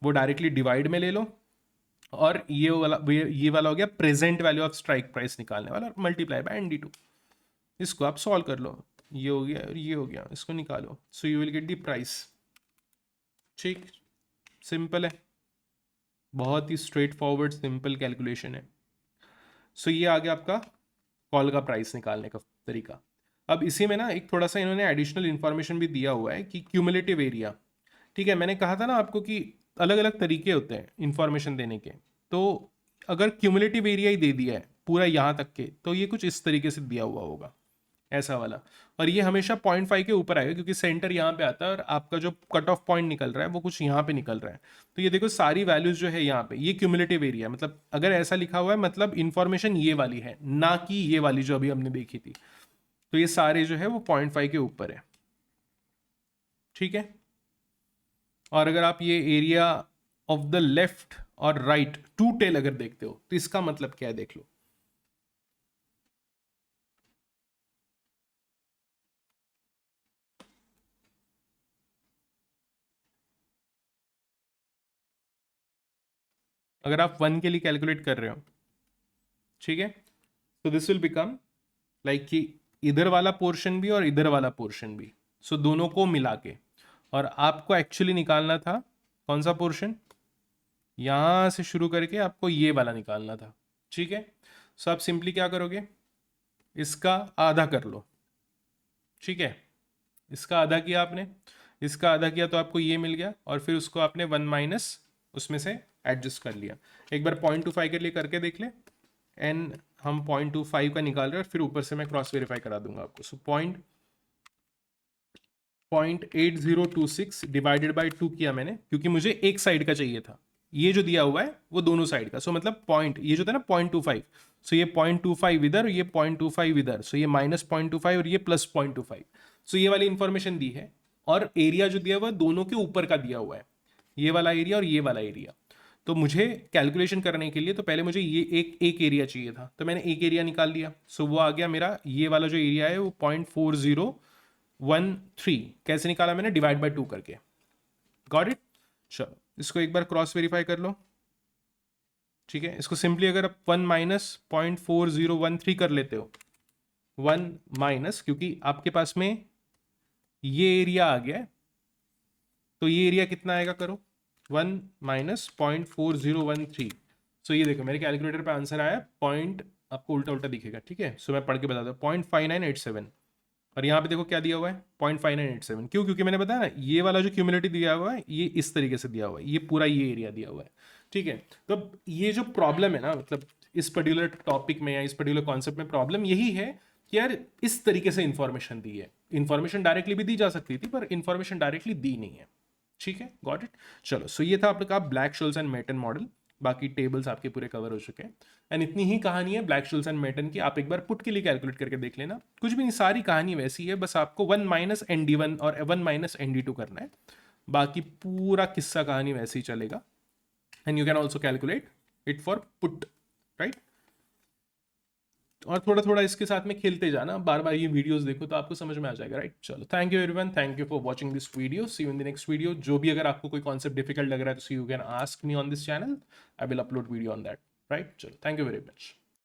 वो डायरेक्टली डिवाइड में ले लो, और ये वाला हो गया present value of strike price निकालने वाला, और मल्टीप्लाई बाय ND2। इसको आप सॉल्व कर लो, ये हो गया और ये हो गया, इसको निकालो, so you will get the price. ठीक, सिंपल है, बहुत ही स्ट्रेट फॉरवर्ड सिंपल कैलकुलेशन है। सो ये आ गया आपका कॉल का प्राइस निकालने का तरीका। अब इसी में ना एक थोड़ा सा इन्होंने एडिशनल इन्फॉर्मेशन भी दिया हुआ है कि क्यूमुलेटिव एरिया, ठीक है। मैंने कहा था ना आपको कि अलग अलग तरीके होते हैं इन्फॉर्मेशन देने के, तो अगर क्यूमुलेटिव एरिया ही दे दिया है पूरा यहाँ तक के, तो ये कुछ इस तरीके से दिया हुआ होगा, ऐसा वाला। और ये हमेशा 0.5 के ऊपर आएगा, क्योंकि सेंटर यहाँ पे आता है और आपका जो कट ऑफ पॉइंट निकल रहा है वो कुछ यहाँ पे निकल रहा है। तो ये देखो सारी वैल्यूज जो है यहाँ पे, ये क्यूमुलेटिव एरिया, मतलब अगर ऐसा लिखा हुआ है मतलब इन्फॉर्मेशन ये वाली है, ना कि ये वाली जो अभी हमने देखी थी। तो ये सारे जो है वो 0.5 के ऊपर है, ठीक है। और अगर आप ये एरिया ऑफ द लेफ्ट और राइट टू टेल अगर देखते हो, तो इसका मतलब क्या है देख लो। अगर आप 1 के लिए कैलकुलेट कर रहे हो, ठीक है, तो दिस विल बिकम लाइक कि इधर वाला पोर्शन भी और इधर वाला पोर्शन भी, सो दोनों को मिला के। और आपको एक्चुअली निकालना था कौन सा पोर्शन, यहां से शुरू करके आपको ये वाला निकालना था, ठीक है। सो आप सिंपली क्या करोगे, इसका आधा कर लो, ठीक है। इसका आधा किया आपने, इसका आधा किया तो आपको ये मिल गया, और फिर उसको आपने 1 माइनस उसमें से एडजस्ट कर लिया। एक बार 0.25 के लिए करके देख ले, एन हम 0.25 का निकाल रहे हैं, और फिर ऊपर से मैं क्रॉस वेरीफाई करा दूंगा आपको। सो 0.8026 डिवाइडेड बाई 2 किया मैंने, क्योंकि मुझे एक साइड का चाहिए था, ये जो दिया हुआ है वो दोनों साइड का। सो मतलब पॉइंट ये जो था ना 0.25, सो ये 0.25 इधर, ये 0.25 इधर, सो ये माइनस 0.25 और ये प्लस 0.25। सो ये वाली इंफॉर्मेशन दी है, और एरिया जो दिया हुआ है दोनों के ऊपर का दिया हुआ है, ये वाला एरिया और ये वाला एरिया। तो मुझे कैलकुलेशन करने के लिए तो पहले मुझे ये एक एरिया चाहिए था, तो मैंने एक एरिया निकाल लिया। सो वो आ गया मेरा, ये वाला जो एरिया है वो 0.4013। कैसे निकाला मैंने, डिवाइड बाय 2 करके। Got it. चलो इसको एक बार क्रॉस वेरीफाई कर लो, ठीक है। इसको सिंपली अगर आप 1 माइनस 0.4013 कर लेते हो, 1 माइनस, क्योंकि आपके पास में ये एरिया आ गया है, तो ये एरिया कितना आएगा करो, 1 माइनस 0.4013। सो ये देखो मेरे कैलकुलेटर पे आंसर आया पॉइंट, आपको उल्टा उल्टा दिखेगा, ठीक है। सो मैं पढ़ के बता दूँ, 0.5987। और यहाँ पे देखो क्या दिया हुआ है, 0.5987। क्यों, क्योंकि मैंने बताया ना ये वाला जो क्यूमुलेटिव दिया हुआ है ये इस तरीके से दिया हुआ है, ये पूरा ये एरिया दिया हुआ है, ठीक है। तो अब ये जो प्रॉब्लम है ना, मतलब इस पर्टिकुलर टॉपिक में या इस पर्टिकुलर कॉन्सेप्ट में प्रॉब्लम यही है कि यार इस तरीके से इंफॉर्मेशन दी है। इंफॉर्मेशन डायरेक्टली भी दी जा सकती थी, पर इंफॉर्मेशन डायरेक्टली दी नहीं है, ठीक है। Got it. चलो सो ये था आपका black Scholes and Merton model. बाकी टेबल्स आपके पूरे कवर हो चुके हैं, एंड इतनी ही कहानी है ब्लैक शोल्स एंड मेटन की। आप एक बार पुट के लिए कैलकुलेट करके देख लेना, कुछ भी नहीं, सारी कहानी वैसी है, बस आपको 1 माइनस ND1 और 1 माइनस ND2 करना है, बाकी पूरा किस्सा कहानी वैसे ही चलेगा। And you can also calculate it for put, right. और थोड़ा थोड़ा इसके साथ में खेलते जाना, बार बार ये वीडियोस देखो तो आपको समझ में आ जाएगा, राइट? चलो, thank you everyone, thank you for watching this video, see you in the next video. जो भी अगर आपको कोई कॉन्सेप्ट डिफिकल्ट लग रहा है तो you can ask me on this channel, I will upload video on that, right? चलो, थैंक यू वेरी मच।